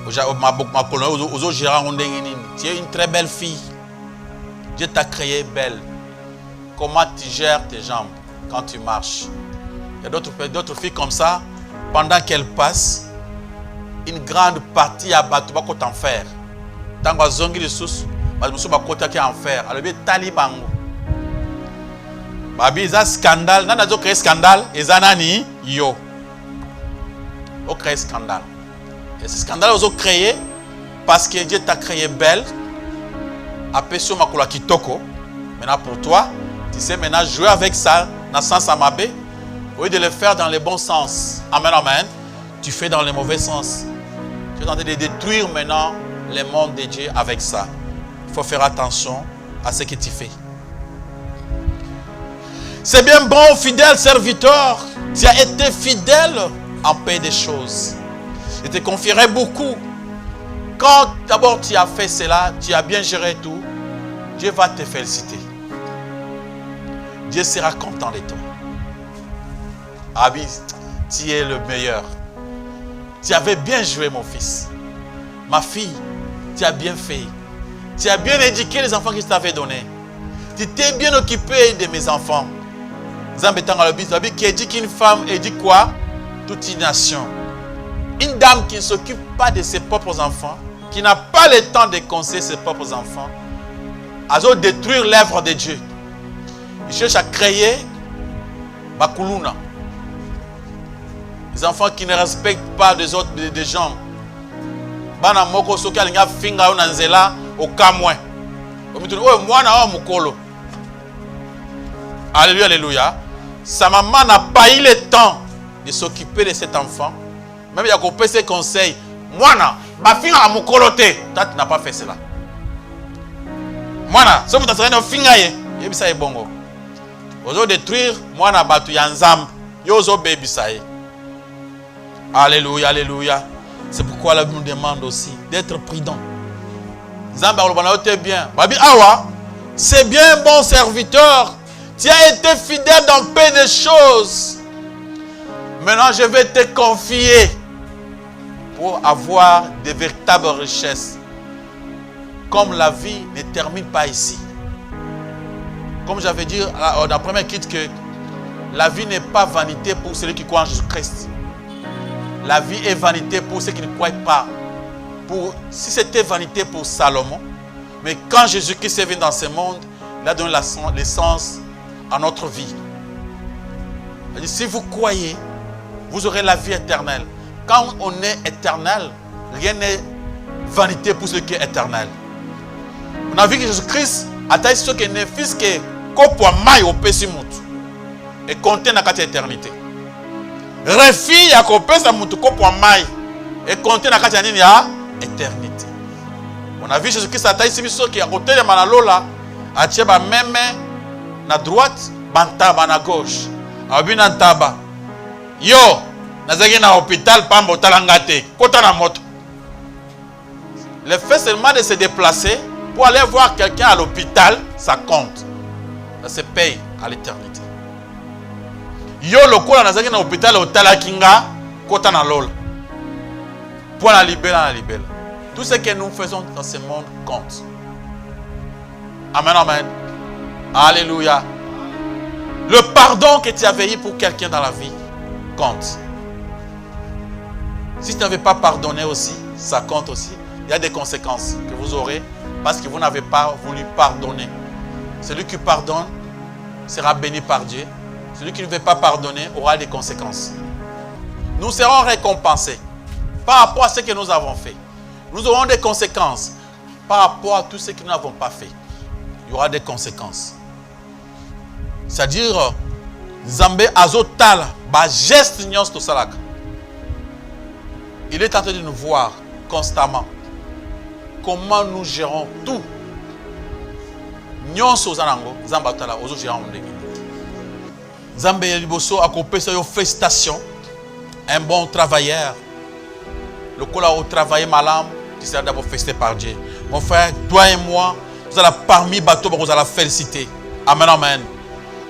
Tu es une très belle fille. Dieu t'a créé belle. Comment tu gères tes jambes quand tu marches? Il y a d'autres filles comme ça, pendant qu'elles passent, une grande partie à Batouba côté en fer. Tant que zongi les sous, Batouba côté qui en fer. Alors bien talibango. Babi ils a scandale. Nana zo créé scandale. Ils anani yo. On crée scandale. Et ce scandale ils ont créé parce que Dieu t'a créé belle. Après sur ma kola kitoko. Maintenant pour toi, tu sais maintenant jouer avec ça dans le sens amabé. Au lieu de le faire dans le bon sens. Amen, amen. Tu fais dans le mauvais sens. Tu es en train de détruire maintenant le monde de Dieu avec ça. Il faut faire attention à ce que tu fais. C'est bien bon, fidèle serviteur. Tu as été fidèle en paix des choses. Je te confierai beaucoup. Quand d'abord tu as fait cela, tu as bien géré tout, Dieu va te féliciter. Dieu sera content de toi. Abi, tu es le meilleur. Tu avais bien joué, mon fils. Ma fille, tu as bien fait. Tu as bien éduqué les enfants que je t'avais donnés. Tu t'es bien occupé de mes enfants. Zambi qui dit qu'une femme éduque quoi? Toute une nation. Une dame qui ne s'occupe pas de ses propres enfants, qui n'a pas le temps de conseiller ses propres enfants, elle va détruire l'œuvre de Dieu. Il cherche à créer Bakuluna. Les enfants qui ne respectent pas des autres des gens. Bana moko soki alinga finga na nzela okamwe. Omituni oyo mwana wa mukolo. Alléluia, alléluia. Sa maman n'a pas eu le temps de s'occuper de cet enfant. Même il y a coupé ses conseils. Mwana, ba finga na mukolo te. Toi tu n'as pas fait cela. Mwana, so muta sera na finga ye. Yebisa ye bongo. Ozo détruire mwana batu ya nzambe. Yo zo bebisa ye. Alléluia, alléluia. C'est pourquoi la Bible nous demande aussi d'être prudent. C'est bien, bon serviteur. Tu as été fidèle dans peu de choses. Maintenant, je vais te confier pour avoir de véritables richesses. Comme la vie ne termine pas ici. Comme j'avais dit dans la première critique que la vie n'est pas vanité pour celui qui croit en Jésus-Christ. La vie est vanité pour ceux qui ne croient pas. Si c'était vanité pour Salomon, mais quand Jésus-Christ est venu dans ce monde, il a donné l'essence à notre vie. Il dit, si vous croyez, vous aurez la vie éternelle. Quand on est éternel, rien n'est vanité pour celui qui est éternel. On a vu que Jésus-Christ a taillé ce qui est fils que kopwa mai au pesimutu et compter dans la éternité. Refi ya kopesa mutu kopwa mai et compter dans la éternité. On a vu Jésus-Christ a taillé ce qui est à côté de Manalola, a tiré ba même na droite, bantaba na gauche. Abina taba. Yo, nazaki na hôpital pamba otalanga te kota na moto. Le fait seulement de se déplacer pour aller voir quelqu'un à l'hôpital, ça compte. Ça se paye à l'éternité. Yo lokola nazaki na hôpital otalaki nga kota na lola. Pour la libérer, tout ce que nous faisons dans ce monde compte. Amen, amen. Alléluia. Le pardon que tu as veillé pour quelqu'un dans la vie compte. Si tu n'avais pas pardonné aussi, ça compte aussi. Il y a des conséquences que vous aurez parce que vous n'avez pas voulu pardonner. Celui qui pardonne sera béni par Dieu. Celui qui ne veut pas pardonner aura des conséquences. Nous serons récompensés par rapport à ce que nous avons fait. Nous aurons des conséquences par rapport à tout ce que nous n'avons pas fait. Il y aura des conséquences. C'est-à-dire, Nzambe azotal, ba geste nyons to salaka. Il est en train de nous voir constamment. Comment nous gérons tout. Nyons ozanango, Nzamba tala ozo gérant ndenge. Nzambe liboso akopesa yo félicitations. Un bon travailleur. Le cola au travail malam, tu seras d'abord félicité par Dieu. Mon frère, toi et moi, nous allons parmi bateaux, nous allons féliciter. Amen, amen.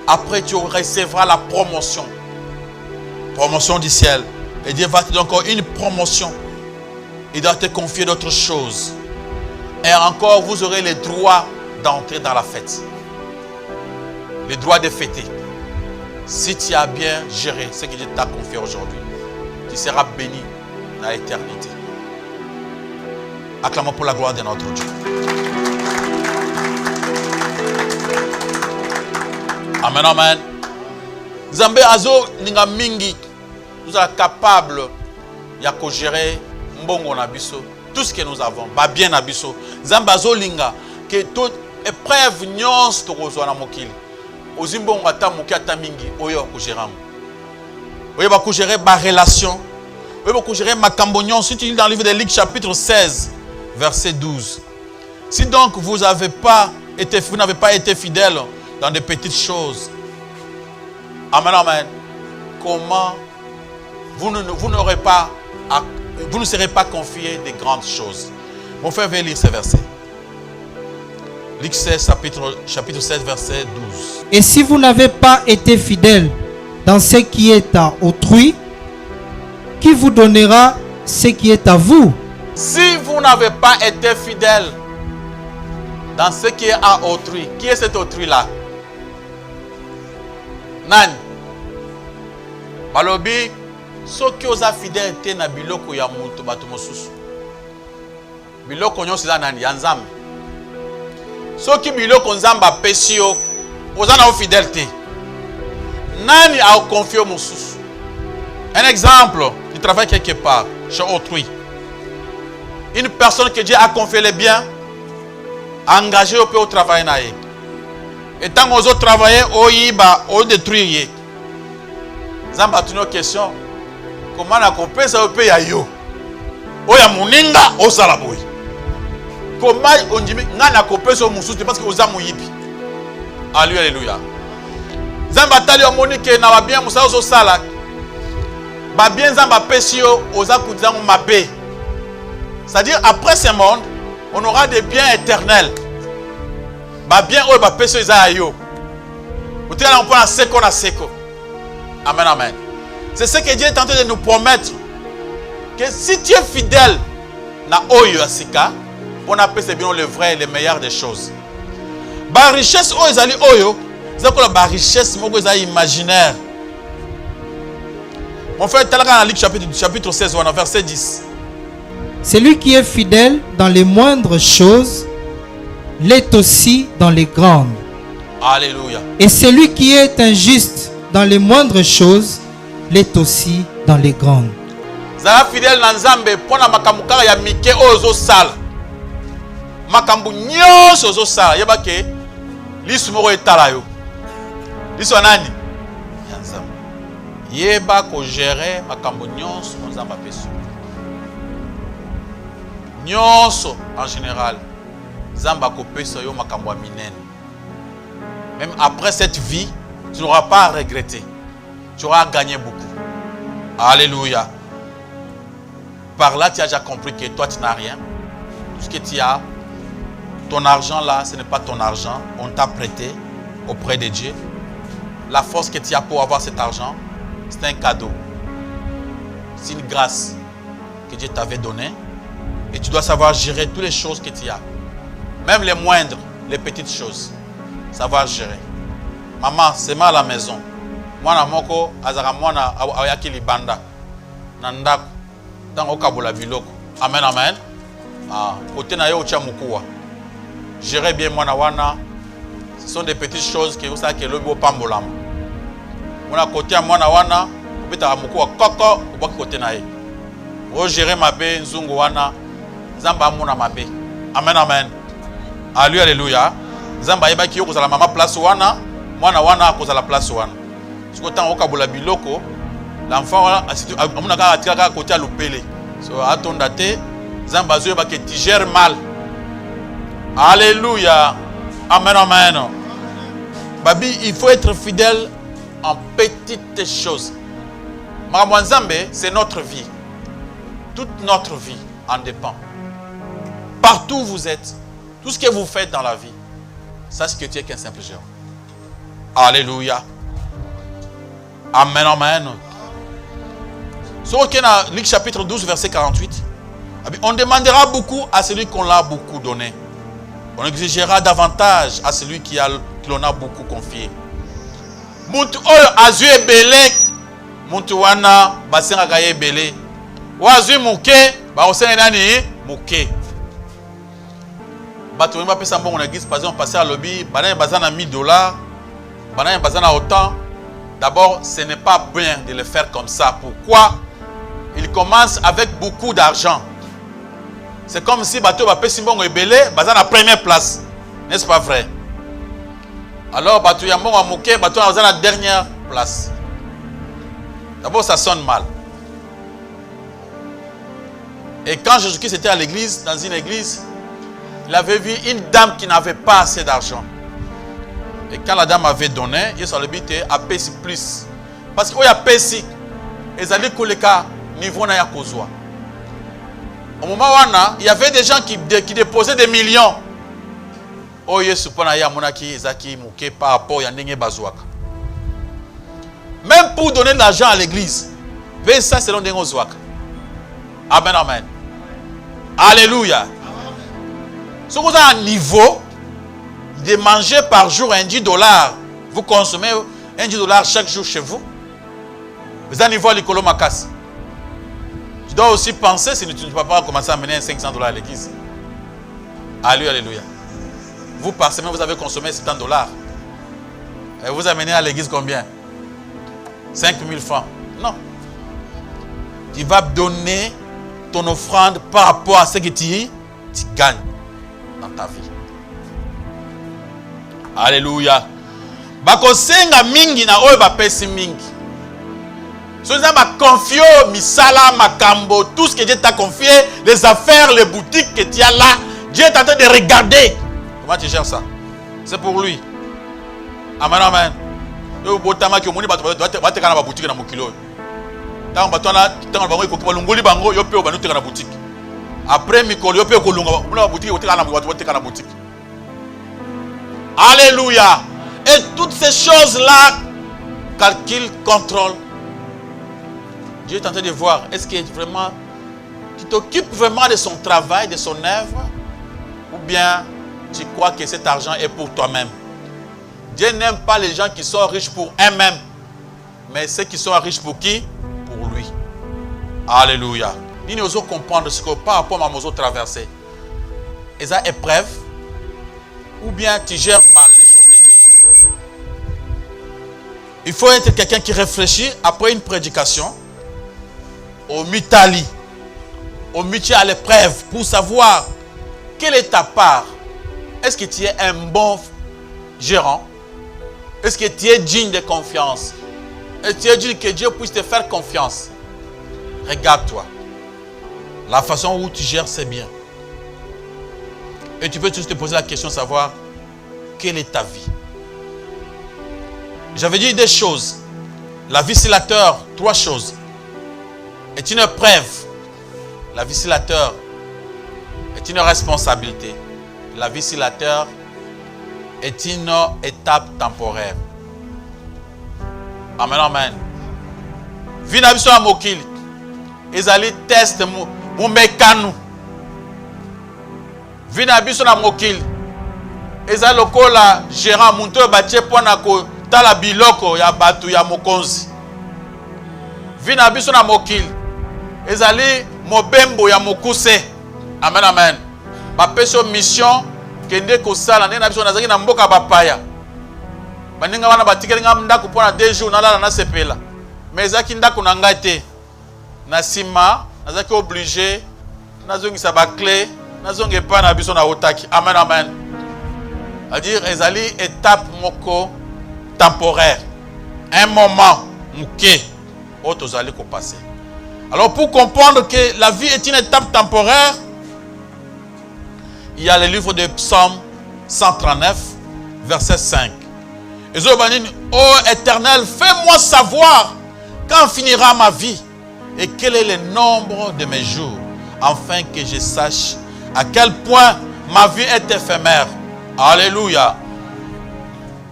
Après, tu recevras la promotion. Promotion du ciel. Et Dieu va te donner encore une promotion. Il doit te confier d'autres choses. Et encore, vous aurez le droit d'entrer dans la fête. Le droit de fêter. Si tu as bien géré ce que Dieu t'a confié aujourd'hui, tu seras béni dans l'éternité. Acclamons pour la gloire de notre Dieu. Amen, amen. Nzambe azo ninga mingi. Nous sommes capables de gérer mbongo na biso, tout ce que nous avons, ba bien na biso. Nzambe azo linga que toute épreuve nyons to kozwa na mokili. Ozimbongo ata moki ata mingi oyo ko gérer. Oyo ba ko gérer ba relation. Oyo ba ko gérer makambo nyons. Si tu lis dans le livre de Luc chapitre 16 verset 12. Si donc vous n'avez pas été fidèle dans des petites choses. Amen, amen. Comment vous ne serez pas confiés des grandes choses. Mon frère va lire ce verset. Luc 16, chapitre 16, verset 12. Et si vous n'avez pas été fidèle dans ce qui est à autrui, qui vous donnera ce qui est à vous? Si vous n'avez pas été fidèle dans ce qui est à autrui, qui est cet autrui-là? Nani? Balobi, soki oza fidèle na biloko ya mutu bato mosusu. Biloko nyonso eza nani? Ya Nzambe. Soki biloko Nzambe apesi yo, oza na fidèle te. Nani a confié mosusu? Un exemple, tu travailles quelque part, chez autrui. Une personne que Dieu a confié les biens, engagé au travail naïe. Et tant qu'on a travaillé, on détruit. Zamba tu une question. Comment on a compris ça au pays ayo? Oya muninga o salaboy. Comment on dit ngana compris ça mususu parce que oza muyibi. Alléluia. Zamba tali o monike na ba bien musa ozo sala. Ba bien zamba pesio oza kudizango mabe. C'est-à-dire après ce monde, on aura des biens éternels. Ba bien oyo ba pesio za ayo. Utela on prend seko na seko. Amen, amen. C'est ce que Dieu est en train de nous promettre. Que si tu es fidèle na oyo asika, on appelle c'est bien le vrai et le meilleur des choses. Ba richesse oyo ezali oyo, c'est quoi la richesse moko ezali imaginaire. Mon frère, talaka na Luc chapitre 16 verset 10. Celui qui est fidèle dans les moindres choses l'est aussi dans les grandes. Alléluia. Et celui qui est injuste dans les moindres choses l'est aussi dans les grandes. Zala fidèle na Nzambe pona makambo kaka ya mike ozo sala. Makambo nyonso ozo sala yeba ke lisu moko etala yo. Lisu nani? Ya Nzambe. Yeba ko gérer makambo nyonso Nzambe apeso. Nyonso en général Nzambe akopesa yo makambo minene. Même après cette vie, tu n'auras pas à regretter. Tu auras gagné beaucoup. Alléluia. Par là, tu as déjà compris que toi, tu n'as rien. Tout ce que tu as, ton argent là, ce n'est pas ton argent. On t'a prêté auprès de Dieu. La force que tu as pour avoir cet argent, c'est un cadeau. C'est une grâce que Dieu t'avait donnée. Et tu dois savoir gérer toutes les choses que tu as. Même les moindres, les petites choses. Savoir gérer. Maman, c'est mal à la maison. Mwana moko, azara mwana ayaki libanda. Nandako. Tango kabola biloko. Amen, amen. Côté na yo tia mukuwa. Gérer bien mwana wana. Ce sont des petites choses que vous savez que l'homme pambolam. Mwana côté à mwana wana, obeta mukuwa koko, obaki côté na ye. O gérer mabe nzungu wana. Zamba mona mabe. Amen, amen. Alléluia, alléluia. Zamba yeba ki yo kozala mama place wana, mwana wana kozala place wana. Siko tango kabola biloko, l'enfant wana amuna ka atika côté à lupele. So atonda te, zamba zo yeba ke tu gères mal. Alléluia. Amen, amen. Babi, il faut être fidèle en petites choses. Maramwanzambe, c'est notre vie. Toute notre vie en dépend. Partout où vous êtes, tout ce que vous faites dans la vie, sache que tu es qu'un simple géant. Alléluia. Amen, amen. Sur Luc chapitre 12, verset 48. On demandera beaucoup à celui qu'on l'a beaucoup donné. On exigera davantage à celui qui l'on a beaucoup confié. Muntu oyo azui ebele, muntu wana basenga kaye ebele. Wazui muke, ba osenga nani muke. Bato mba pesa mbongo na église par exemple passer à lobby, banane bazana $1000, banane bazana autant. D'abord, ce n'est pas bien de le faire comme ça. Pourquoi? Il commence avec beaucoup d'argent. C'est comme si bateau va payer simbongo ebele, bazan la première place. N'est-ce pas vrai? Alors bateau yambongo amuke, bateau bazan la dernière place. D'abord, ça sonne mal. Et quand Jésus-Christ était à l'église, dans une église, il avait vu une dame qui n'avait pas assez d'argent. Et quand la dame avait donné, il s'est habité à payer plus. Parce qu'il y a payé, ils allaient coller niveau na ya kozwa. Au moment où il y avait des gens qui déposaient des millions. Oh Yesu pona ya monaki ezaki muke par rapport ya ndenge bazwaka. Même pour donner de l'argent à l'église, mais ça selon ndenge ozwaka. Amen, amen. Alléluia. Si vous avez un niveau de manger par jour $10, vous consommez $10 chaque jour chez vous. Vous avez un niveau à l'écolo makas. Tu dois aussi penser si tu ne peux pas commencer à amener $500 à l'église. Alléluia, alléluia. Vous par semaine, vous avez consommé $70. Et vous amenez à l'église combien? 5000 francs. Non. Tu vas donner ton offrande par rapport à ce que tu gagnes dans ta vie. Alléluia. Bakosenga mingi na oyo bapesi mingi. Si vous avez confié misala, makambo, tout ce que Dieu t'a confié, les affaires, les boutiques que tu as là, Dieu est en train de regarder. Comment tu gères ça? C'est pour lui. Amen, amen. Après, alléluia. Et toutes ces choses-là, calcul, contrôle. Dieu est en train de voir, est-ce que vraiment, tu t'occupes vraiment de son travail, de son œuvre, ou bien tu crois que cet argent est pour toi-même. Dieu n'aime pas les gens qui sont riches pour eux-mêmes, mais ceux qui sont riches pour qui? Pour lui. Alléluia. Nous osons comprendre ce que par rapport à nos traversées. Et ça épreuve, ou bien tu gères mal les choses de Dieu. Il faut être quelqu'un qui réfléchit après une prédication au mutali, au mutuel à l'épreuve pour savoir quelle est ta part. Est-ce que tu es un bon gérant? Est-ce que tu es digne de confiance? Est-ce que tu es digne que Dieu puisse te faire confiance? Regarde-toi. La façon où tu gères, c'est bien. Et tu peux juste te poser la question, savoir quelle est ta vie. J'avais dit des choses. La vie, c'est la terre. 3 choses. est une épreuve. La vie sur la terre est une responsabilité. La vie sur la terre est une étape temporaire. Amen, amen. Vie na biso na mokili. Ezali test mu mekanu. Vie na biso na mokili. Ezali lokola gérant muntu batie pona ko tala biloko ya batu ya mokonzi. Vie na biso na mokili. Ezali mobembo ya mokuse. Amen, amen. Bapeso mission kende kosala ndenge na biso nazaki na mboka bapaya. Baninga wana batikeli nga ndako pona 2 jours nalala na sepela. Mais ezaki ndako na ngai te. Na sima nazaki obligé nazongisa ba clé nazonge pa na biso na otaki. Amen, amen. C'est-à-dire ezali étape moko temporaire. Un moment muke o tozali ko passer. Alors pour comprendre que la vie est une étape temporaire, il y a le livre de Psaume 139, verset 5. Et ô Éternel, fais-moi savoir quand finira ma vie et quel est le nombre de mes jours, afin que je sache à quel point ma vie est éphémère. Alléluia.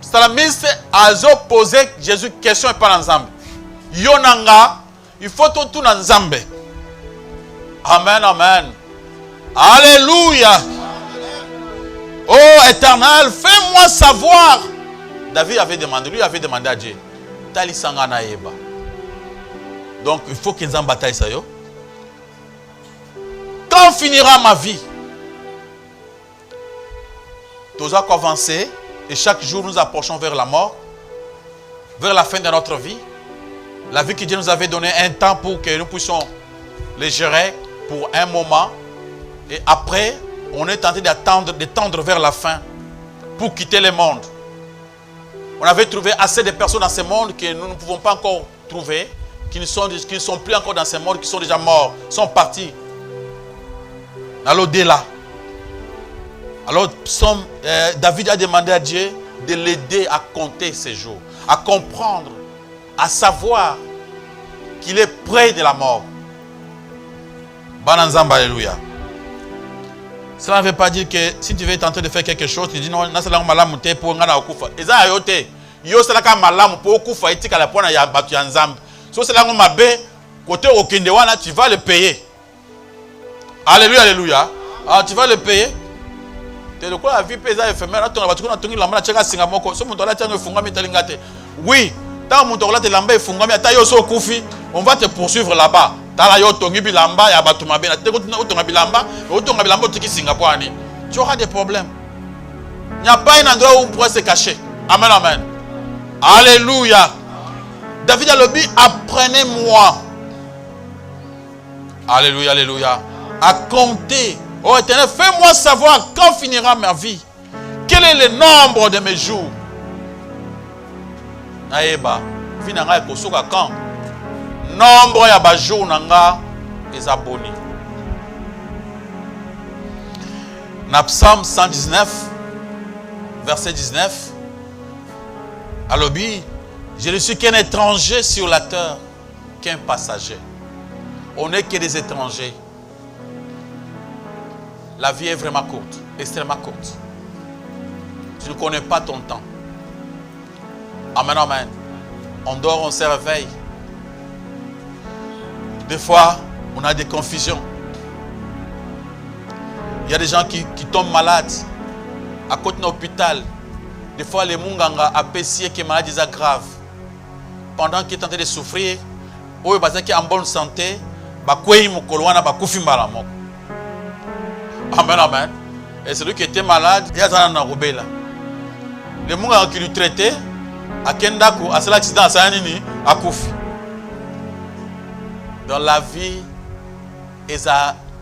Salamiste a posé Jésus question et pas ensemble. Yonanga, il faut tout ensemble. Amen, amen. Alléluia. Oh Éternel, fais-moi savoir. David avait demandé, lui avait demandé à Dieu. Tali sangana eba. Donc il faut qu'ils en bataillent ça yo. Quand finira ma vie? Nous avons avancé et chaque jour nous approchons vers la mort, vers la fin de notre vie. La vie que Dieu nous avait donné un temps pour que nous puissions les gérer pour un moment. Et après, on est tenté d'étendre vers la fin pour quitter le monde. On avait trouvé assez de personnes dans ce monde que nous ne pouvons pas encore trouver, qui ne sont plus encore dans ce monde, qui sont déjà morts, sont partis dans l'au-delà. Alors, David a demandé à Dieu de l'aider à compter ses jours, à comprendre, à savoir qu'il est près de la mort. Bananzamba, alléluia. Cela ne veut pas dire que si tu veux tenter de faire quelque chose, tu dis non, c'est la malamu te pour ngana okufa. Eza ayote. Yo c'est la ka malamu pour okufa etika la pona ya batu ya nzambe. So c'est la ngoma be côté okende wana tu vas le payer. Alléluia, alléluia. Ah, tu vas le payer. Te le quoi la vie pesa éphémère, na tonga batu na tongi lamba na cheka singa moko. So muntu ala tanga fungami talingate. Oui, tant muntu ala te lamba fungami ata yo so okufi, on va te poursuivre là-bas. Tala yo tongi bilamba ya batu mabe na te ko tonga bilamba tiki Singapour ni. Tu auras des problèmes. Il n'y a pas un endroit où on pourrait se cacher. Amen, amen. Alléluia. David a le dit, apprenez-moi. Alléluia, alléluia. À compter. Oh Éternel, fais-moi savoir quand finira ma vie. Quel est le nombre de mes jours. Naeba, finira kosoka quand. Nombre ya ba jour nanga les abonnés. Na Psaume 119 verset 19. Alobi, je ne suis qu'un étranger sur la terre, qu'un passager. On n'est que des étrangers. La vie est vraiment courte, extrêmement courte. Tu ne connais pas ton temps. Amen, amen. On dort, on se réveille. Des fois, on a des confusions. Il y a des gens qui tombent malades à côté d'un hôpital. Des fois, les munganga apprécient que la maladie est grave. Pendant qu'ils tentent de souffrir, ils sont en bonne santé. Amen, amen. Et celui qui était malade, il y a un robela. Les munganga qui lui traitaient, à Kendaku, à cet accident, à Koufi. Dans la vie, c'est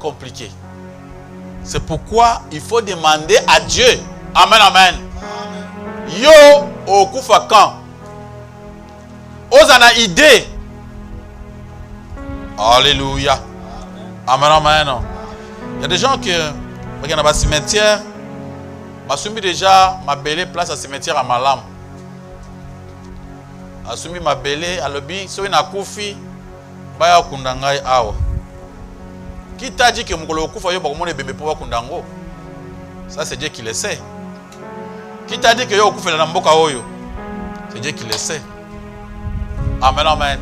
compliqué. C'est pourquoi il faut demander à Dieu. Amen, amen. Yo, au koufa quand? Osana idée. Alléluia. Amen, amen. Il y a des gens qui regardent dans le cimetière. Je suis déjà ma belle place à cimetière à Malam. Je suis ma belle à l'objet. Si on a koufi, Baya kundangai awa. Qui t'a dit que mukolo kufa yo bakomona bembe po bakundango? Ça c'est Dieu qui le sait. Qui t'a dit que yo kufa na mboka oyo? C'est Dieu qui le sait. Amen, amen.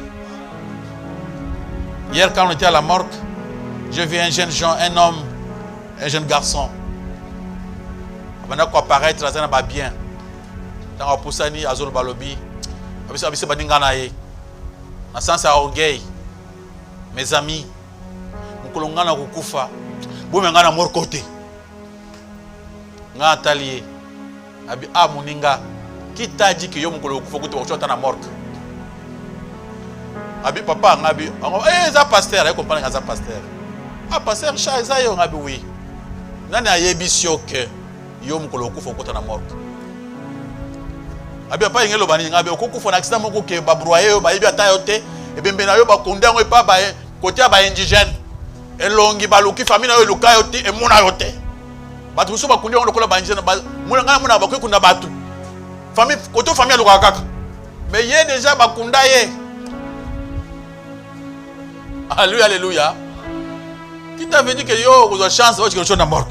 Hier quand on était à la morgue, j'ai vu un jeune gens, un homme, un jeune garçon. Maintenant qu'on apparaît, il a bien. Dans la poussani, azol balobi, abisi badingana ye. Na sens à orgueil. Mes amis, mukolongana kukufa, bomengana mort côté. Nga talié. Abi a muninga, qui t'a dit que yo mukolo kufa kuti ochota na mort? Abi papa ngabi, za pasteur, il comprend nga za pasteur. Ah pasteur cha eza yo ngabi oui. Nani ayebisio que yo mukolo kufa kota na mort? Abi papa ngelo bani ngabi okukufa na accident moko ke babroyer yo ba yebi ata yo te. Et bien, ben ba kondango e pa ba côté ba indigène. Et longi ba luki famille na yo luka yo te e mona yo te. Ba tu so ba kondango lokola ba indigène ba mona ngana mona ba ko kunda batu. Famille côté famille luka kaka. Mais yé déjà ba kunda ye. Alléluia, alléluia. Qui t'avait dit que yo vous avez chance de quelque chose na mort.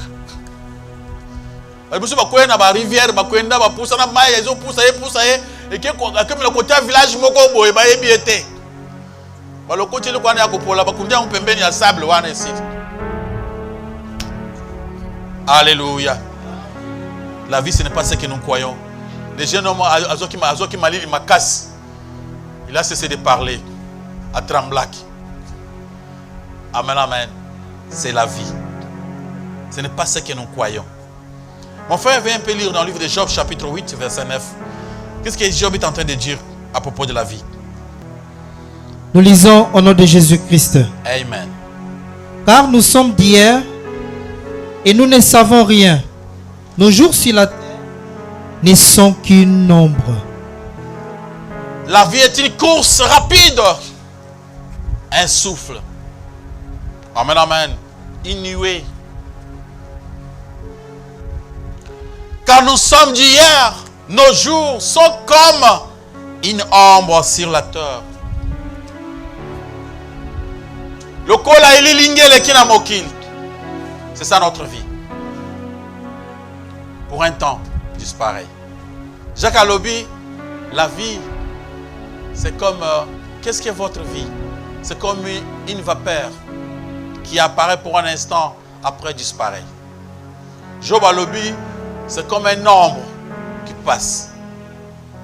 Ba so ba ko na ba rivière ba ko nda ba poussa na mai ezo poussa ye et que comme le côté village moko boye ba yebi ete. Le côté de la sable. Alléluia. La vie, ce n'est pas ce que nous croyons. Les jeunes hommes, il a cessé de parler à Tremblac. Amen, amen. C'est la vie. Ce n'est pas ce que nous croyons. Mon frère vient un peu lire dans le livre de Job, chapitre 8, verset 9. Qu'est-ce que Job est en train de dire à propos de la vie? Nous lisons au nom de Jésus-Christ. Amen. Car nous sommes d'hier et nous ne savons rien. Nos jours sur la terre ne sont qu'une ombre. La vie est une course rapide. Un souffle. Amen, amen. Une nuée. Car nous sommes d'hier. Nos jours sont comme une ombre sur la terre. Le col a élilingé kina mokil. C'est ça notre vie. Pour un temps, disparaît. Jacques Alobi, la vie, c'est comme... qu'est-ce que votre vie? C'est comme une vapeur qui apparaît pour un instant, après disparaît. Job Alobi, c'est comme un ombre qui passe.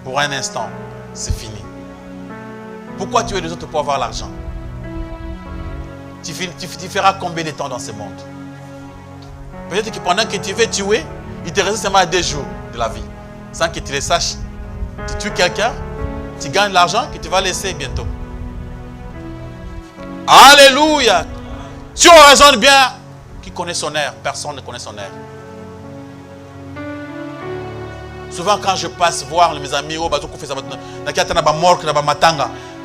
Pour un instant, c'est fini. Pourquoi tu es les autres pour avoir l'argent? Tu feras combien de temps dans ce monde? Peut-être que pendant que tu veux tuer, il te reste seulement 2 jours de la vie. Sans que tu le saches. Tu tues quelqu'un, tu gagnes l'argent que tu vas laisser bientôt. Alléluia! Si on raisonne bien, qui connaît son air? Personne ne connaît son air. Souvent quand je passe voir mes amis,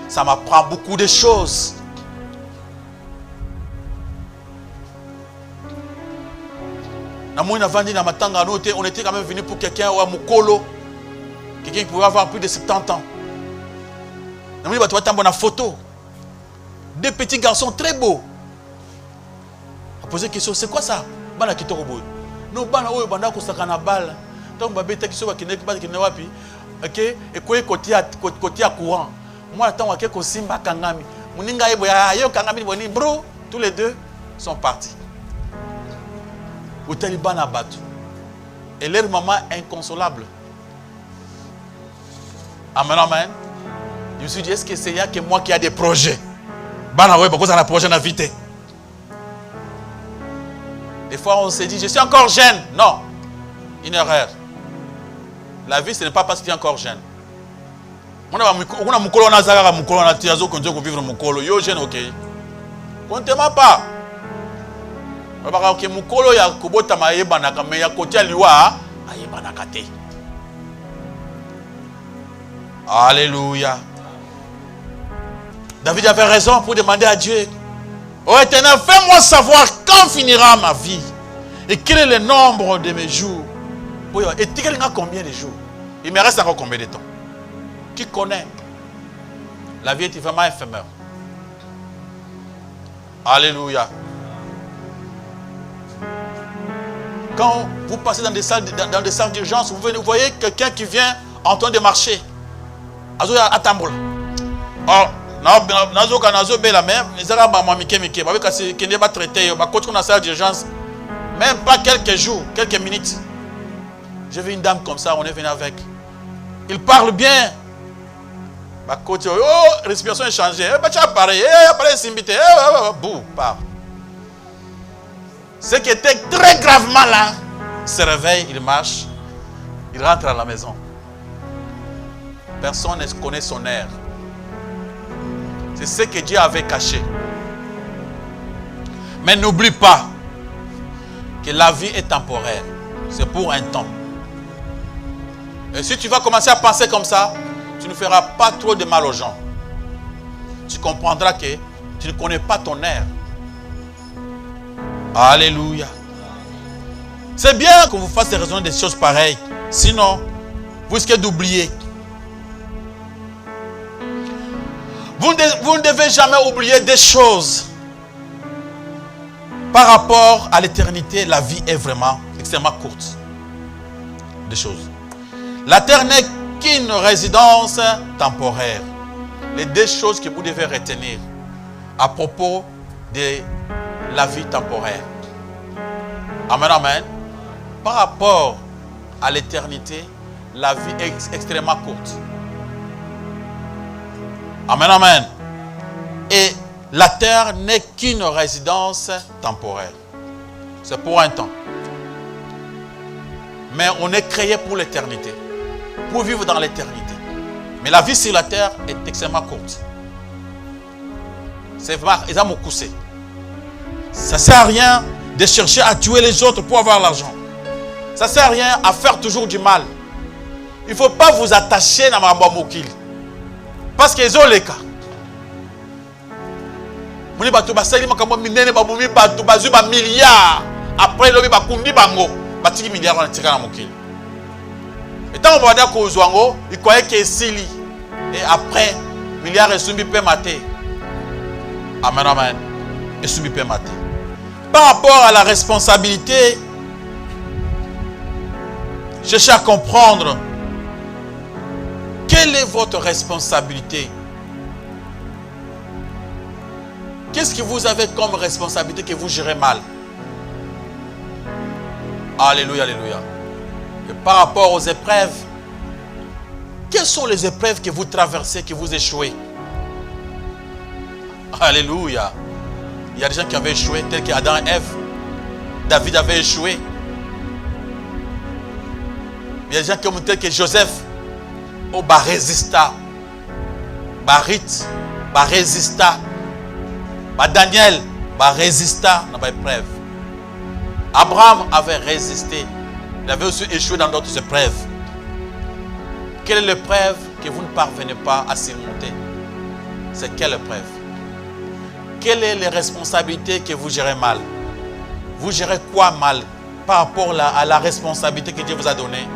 ça m'apprend beaucoup de choses. On était quand même venu pour quelqu'un ou à Mukolo. Quelqu'un qui pouvait avoir plus de 70 ans. On a une photo. 2 petits garçons très beaux. On a posé la question, c'est quoi ça? Non, donc babeta qui soit qui n'est pas qui n'est pas ok et côté à courant. Moi attends à quelque simba kangami. Muninga yo kangami boni bro, tous les deux sont partis. Au Taliban à battu. Et leur maman inconsolable. Amen, amen. Je me suis dit, est-ce que c'est il y a que moi qui a des projets? Bana ouais, pourquoi ça a un projet d'invité? Des fois on se dit, je suis encore jeune. Non, une erreur. La vie, ce n'est pas parce que tu es encore jeune. On a mukolo na zaka mukolo na tiazo qu'on doit vivre mukolo. Yo jeune ok. Comptez-moi pas. Ok mukolo ya kubota maeba na kame ya kotia liwa ayeba na kate. Alléluia. David avait raison pour demander à Dieu, ô Éternel, fais-moi savoir quand finira ma vie et quel est le nombre de mes jours. Et tu as combien de jours? Il me reste encore combien de temps? Qui connaît? La vie est vraiment éphémère. Alléluia. Quand vous passez dans des salles d'urgence, vous voyez quelqu'un qui vient en train de marcher. À Tamboul. Oh, nazoka nazobela même, nizaka ba mamike mike, ba kasi kende ba traiter yo, ba coach na salle d'urgence. Même pas quelques jours, quelques minutes. J'ai vu une dame comme ça, on est venu avec. Il parle bien. Bah coach, oh, respiration est changée. Bah tu as pareil, pareil simbité. Bouh, part. Ce qui était très gravement là, se réveille, il marche, il rentre à la maison. Personne ne connaît son air. C'est ce que Dieu avait caché. Mais n'oublie pas que la vie est temporaire. C'est pour un temps. Et si tu vas commencer à penser comme ça, tu ne feras pas trop de mal aux gens. Tu comprendras que tu ne connais pas ton air. Alléluia. C'est bien que vous fassiez raisonner des choses pareilles. Sinon, vous risquez d'oublier. Vous ne devez jamais oublier des choses. Par rapport à l'éternité, la vie est vraiment extrêmement courte. Des choses. La terre n'est qu'une résidence temporaire. Les deux choses que vous devez retenir à propos de la vie temporaire. Amen, amen. Par rapport à l'éternité, la vie est extrêmement courte. Amen, amen. Et la terre n'est qu'une résidence temporaire. C'est pour un temps. Mais on est créé pour l'éternité. Pour vivre dans l'éternité. Mais la vie sur la terre est extrêmement courte. C'est vraiment, ils ont coussé. Ça ne sert à rien de chercher à tuer les autres pour avoir l'argent. Ça ne sert à rien à faire toujours du mal. Il ne faut pas vous attacher à ma mokil. Parce qu'ils ont les cas. Après, il y a milliards. Et tant qu'on va dire qu'aux Zouango, il croyait qu'il est Sili. Et après, milliards et Sumbi peut mater. Amen, amen. Et Sumbi peut mater. Par rapport à la responsabilité, cherchez à comprendre quelle est votre responsabilité. Qu'est-ce que vous avez comme responsabilité que vous gérez mal? Alléluia, alléluia. Et par rapport aux épreuves, quelles sont les épreuves que vous traversez, que vous échouez? Alléluia. Il y a des gens qui avaient échoué, tels qu'Adam et Ève. David avait échoué. Il y a des gens comme tels que Joseph. Oh, bah résista. Barit, bah résista. Bah Daniel, bah résista dans l'épreuve. Abraham avait résisté. Il avait aussi échoué dans d'autres épreuves. Quelle est l'épreuve que vous ne parvenez pas à surmonter? C'est quelle épreuve? Quelles sont les responsabilités que vous gérez mal? Vous gérez quoi mal par rapport à la responsabilité que Dieu vous a donnée?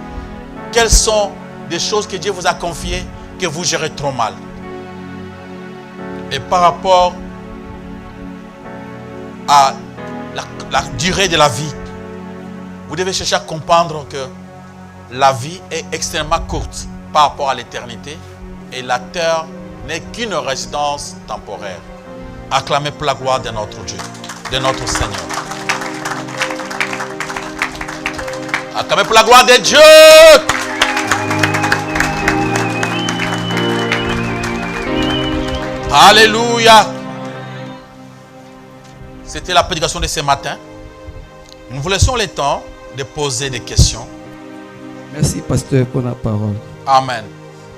Quelles sont des choses que Dieu vous a confiées que vous gérez trop mal? Et par rapport à la durée de la vie, vous devez chercher à comprendre que la vie est extrêmement courte par rapport à l'éternité et la terre n'est qu'une résidence temporaire. Acclamez pour la gloire de notre Dieu, de notre Seigneur. Acclamez pour la gloire de Dieu. Alléluia. C'était la prédication de ce matin. Nous vous laissons le temps de poser des questions. Merci, pasteur, pour la parole. Amen.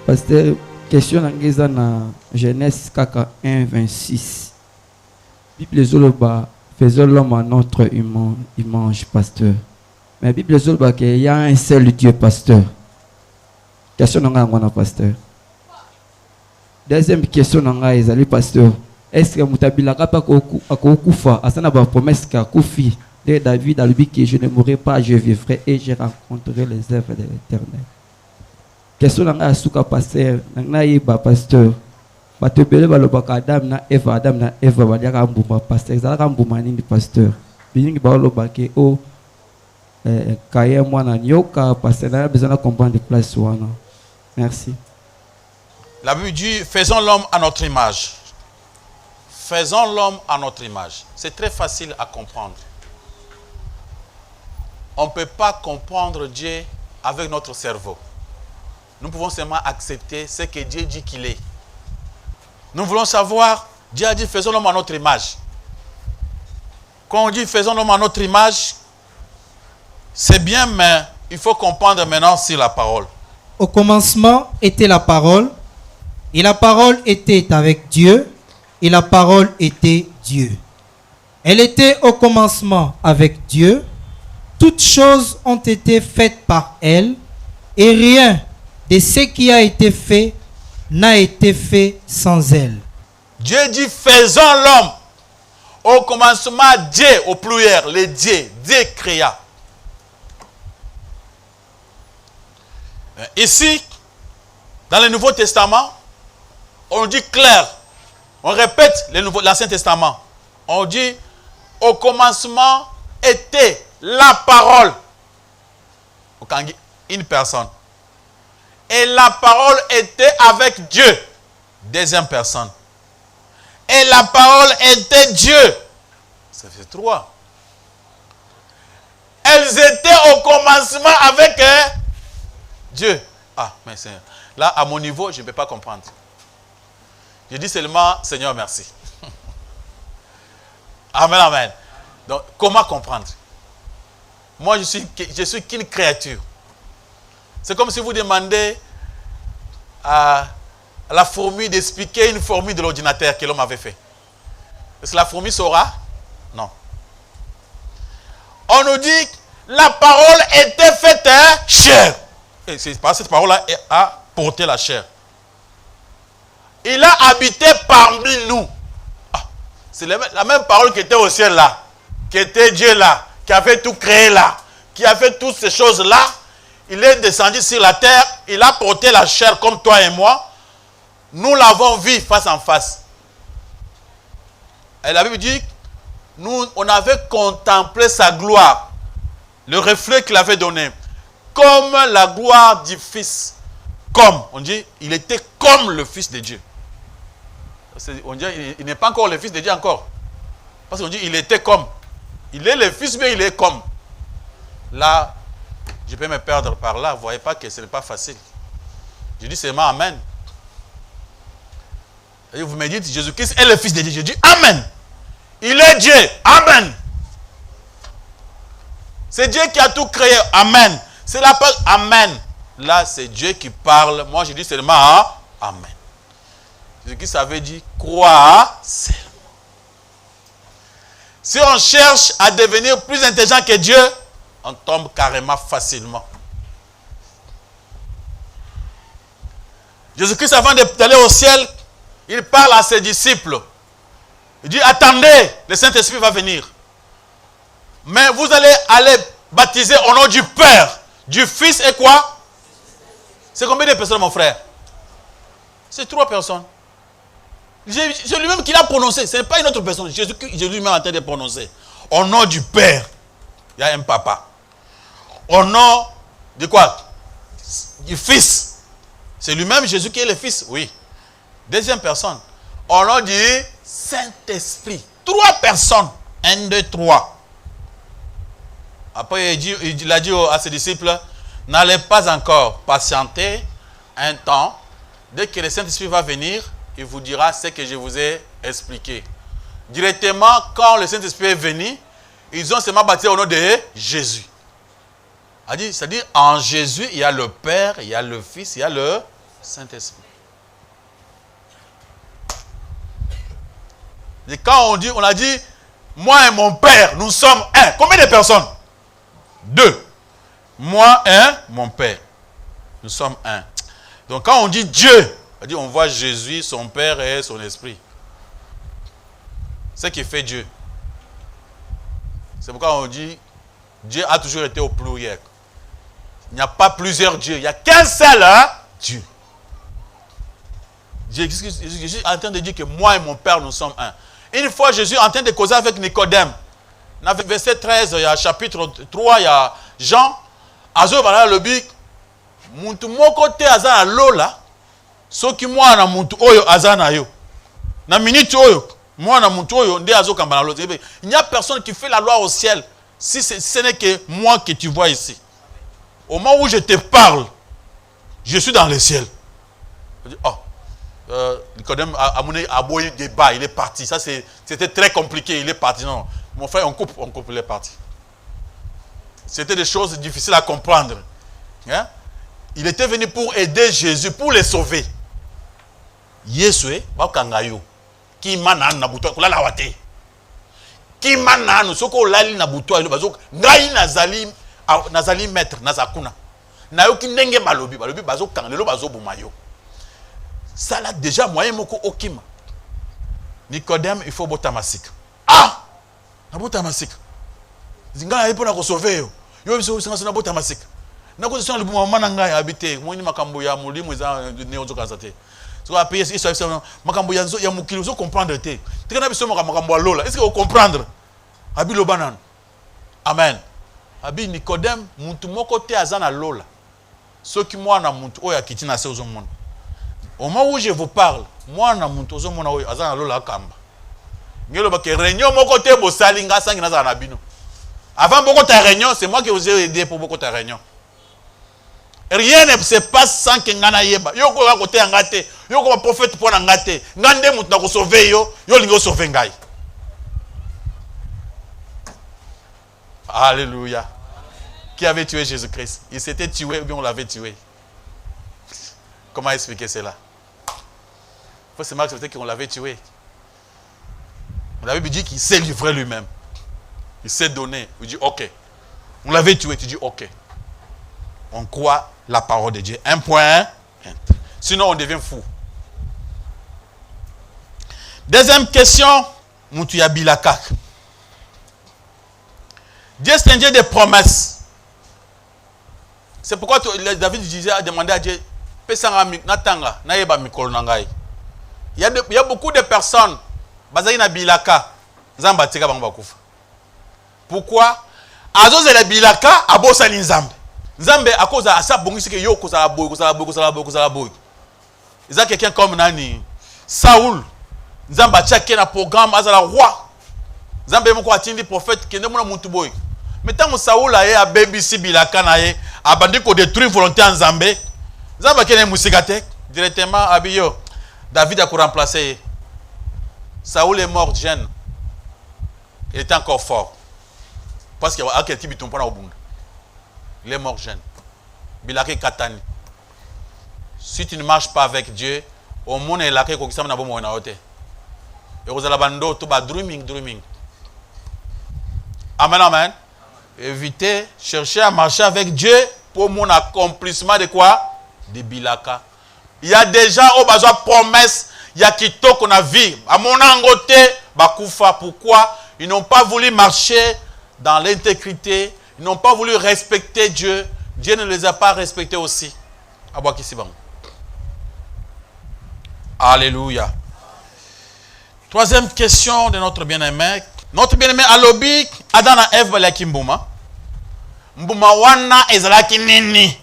Pasteur, question dans Genèse 1, 26. Bible Zoloba, faisons l'homme à notre image, pasteur. Mais Bible Zoloba, qu'il y a un seul Dieu, pasteur. Question dans pasteur. Deuxième question dans pasteur. Est-ce que Moutabila Kapa Koufa, à sa promesse qu'a Koufi, de David a lui que je ne mourrai pas, je vivrai et je rencontrerai les œuvres de l'Éternel. Question dans Souka pasteur, dans pasteur. bato ebele balobaka Adam na Eva baliaka mbuma pasteur ezalaka mbuma nini pasteur bilingi balobaki o kaye mwana nyoka pasteur na besoin de comprendre place wana. Merci. La Bible dit faisons l'homme à notre image. Faisons l'homme à notre image. C'est très facile à comprendre. On ne peut pas comprendre Dieu avec notre cerveau. Nous pouvons seulement accepter ce que Dieu dit qu'il est. Nous voulons savoir, Dieu a dit faisons l'homme à notre image. Quand on dit faisons l'homme à notre image, c'est bien, mais il faut comprendre maintenant sur la parole. Au commencement était la parole, et la parole était avec Dieu, et la parole était Dieu. Elle était au commencement avec Dieu. Toutes choses ont été faites par elle, et rien de ce qui a été fait n'a été fait sans elle. Dieu dit faisons l'homme. Au commencement, Dieu, au pluriel, les dieux, Dieu créa. Ici, dans le Nouveau Testament, on dit clair, on répète l'Ancien Testament. On dit au commencement était la parole. Une personne. Et la parole était avec Dieu. Deuxième personne. Et la parole était Dieu. Ça fait 3. Elles étaient au commencement avec Dieu. Ah, mais Seigneur. Là, à mon niveau, je ne peux pas comprendre. Je dis seulement, Seigneur, merci. Amen, amen. Donc, comment comprendre? Moi, je suis qu'une créature. C'est comme si vous demandez à la fourmi d'expliquer une formule de l'ordinateur que l'homme avait fait. Est-ce que la fourmi saura? Non. On nous dit la parole était faite chair. Et c'est par cette parole-là a porté la chair. Il a habité parmi nous. Ah, c'est la même parole qui était au ciel là, qui était Dieu là, qui avait tout créé là, qui a fait toutes ces choses là. Il est descendu sur la terre, il a porté la chair comme toi et moi. Nous l'avons vu face en face. Et la Bible dit, on avait contemplé sa gloire, le reflet qu'il avait donné, comme la gloire du Fils. Comme, on dit, il était comme le Fils de Dieu. On dit, il n'est pas encore le Fils de Dieu encore. Parce qu'on dit, il était comme. Il est le Fils, mais il est comme. Là, je peux me perdre par là. Vous ne voyez pas que ce n'est pas facile. Je dis seulement Amen. Et vous me dites, Jésus-Christ est le Fils de Dieu. Je dis Amen. Il est Dieu. Amen. C'est Dieu qui a tout créé. Amen. C'est la parole. Amen. Là, c'est Dieu qui parle. Moi, je dis seulement Amen. Jésus-Christ avait dit, crois seulement. Si on cherche à devenir plus intelligent que Dieu, on tombe carrément facilement. Jésus-Christ, avant d'aller au ciel, il parle à ses disciples. Il dit, attendez, le Saint-Esprit va venir. Mais vous allez aller baptiser au nom du Père, du Fils et quoi? C'est combien de personnes, mon frère? C'est 3 personnes. C'est lui-même qui l'a prononcé. Ce n'est pas une autre personne. Jésus lui-même en train de prononcer. Au nom du Père, il y a un papa. Au nom de quoi? Du Fils. C'est lui-même Jésus qui est le Fils. Oui. Deuxième personne. Au nom du Saint-Esprit. 3 personnes. 1, 2, 3. Après, il a dit à ses disciples, n'allez pas encore patienter un temps. Dès que le Saint-Esprit va venir, il vous dira ce que je vous ai expliqué. Directement, quand le Saint-Esprit est venu, ils ont seulement baptisé au nom de Jésus. C'est-à-dire, en Jésus, il y a le Père, il y a le Fils, il y a le Saint-Esprit. Et quand on a dit, moi et mon Père, nous sommes un. Combien de personnes? 2. Moi et mon Père. Nous sommes un. Donc quand on dit Dieu, on voit Jésus, son Père et son Esprit. C'est ce qui fait Dieu. C'est pourquoi on dit Dieu a toujours été au pluriel. Il n'y a pas plusieurs dieux. Il n'y a qu'un seul Dieu. Jésus est en train de dire que moi et mon Père, nous sommes un. Une fois, Jésus est en train de causer avec Nicodème. Dans le verset 13, il y a chapitre 3, il y a Jean. Azo bala lobi. Muntu moko te azana lola. Soki moi na muntu oyo azana yo. Na minute oyo. Moi na muntu oyo nde azo kambana lola. Il n'y a personne qui fait la loi au ciel. Si ce n'est que moi que tu vois ici. Au moment où je te parle, je suis dans le ciel. Je dis, oh. Nicodème a mené à boire débat, il est parti. Ça, c'était très compliqué, il est parti. Non, mon frère, on coupe, il est parti. C'était des choses difficiles à comprendre. Hein? Il était venu pour aider Jésus, pour le sauver. Yesue, bakangayo, ki mana na buto kula la wate. Ki mana no soko lali na buto ilo bazok ngai nazali maître nazakuna. Na yo ki ndenge balobi bazok kangelo bazobuma yo. Ça là déjà moyen moko okima. Nicodème, il faut botamasik. Ah! Na botamasik. Zinga ya pona ko sauver yo. Yo biso singa na botamasik. Na ko sona libuma mama nanga ya habité. Moni makambo ya mulimu za neozo kanzate. So a payer isso makambo ya mukili zo comprendre te. Tekana biso makambo lola. Est-ce que vous comprendre? Abi lo banan. Amen. Abi Nicodème, muntu moko te azana lola. Soki mwana muntu oya kitina se ozo mona. Au moment où je vous parle, moi, je suis en train de réunion. Avant beaucoup de réunions, c'est moi qui vous ai aidé pour beaucoup de réunions. Rien ne se passe sans que ngana yeba. Yo ko côté ngate, yo ko prophète pour ngate. Ngande mutu na ko sauver yo, yo lingo sauver ngai. Alléluia. Qui avait tué Jésus-Christ? Il s'était tué ou bien on l'avait tué? Comment expliquer cela? Il faut seulement accepter qu'on l'avait tué. On l'avait dit qu'il s'est livré lui-même. Il s'est donné. Il dit ok. On l'avait tué. Tu dis ok. On croit la parole de Dieu. Un point. Sinon on devient fou. Deuxième question. Moutuya Bilaka. Dieu c'est un Dieu de promesses. C'est pourquoi David disait, a demandé à Dieu. Il y a beaucoup de personnes bazali na bilaka nzamba tika bango bakufa. Pourquoi? Azo zela bilaka abosa ni nzambe. Nzambe akoza asa bongisi ke yo kozala boy. Ils ont quelqu'un comme nani Saoul. Nzamba atia na programme azala roi. Nzambe moko atindi prophète kende mona muntu boy. Mais tant Saoul aye a BBC bilaka na ye abandi ko détruire volonté en Nzambe. Nzamba kene musikate directement abiyo. David a remplacé. Saoul est mort jeune. Il était encore fort. Parce qu'il y a quelqu'un qui au bout. Il est mort jeune. Bilake Katani. Si tu ne marches pas avec Dieu, au monde est là que tu na bomo na hote. Et vous allez bando to ba dreaming. Amen, amen. Évitez, cherchez à marcher avec Dieu pour mon accomplissement de quoi? De bilaka. Il y a déjà au besoin promesse, il y a qui qu'on a vu. À mon angoté, bakoufa. Pourquoi? Ils n'ont pas voulu marcher dans l'intégrité. Ils n'ont pas voulu respecter Dieu. Dieu ne les a pas respectés aussi. Alléluia. Troisième question de notre bien-aimé. Notre bien-aimé Alobi, Adam et Ève balaki mbuma. Mbuma wana ezalaki nini?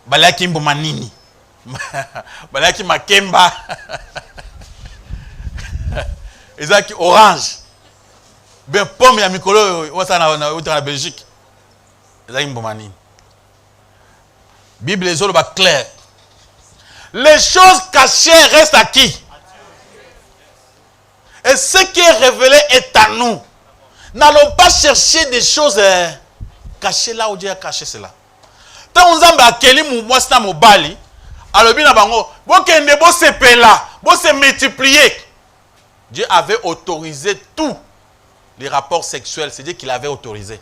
Balaki mbuma nini? Balaki makemba. Ezaki orange. Ben pomme ya mikolo wasa na Belgique. Ezaki mbuma nini? Bible ezolo ba clair. Les choses cachées restent à qui? Et ce qui est révélé est à nous. N'allons pas chercher des choses cachées là où Dieu a caché cela. Tant on zamba akeli moi c'est mo bali, alobi na bango, bo kende bo sepela, bo se multiplier. Dieu avait autorisé tous les rapports sexuels, c'est-à-dire qu'il avait autorisé.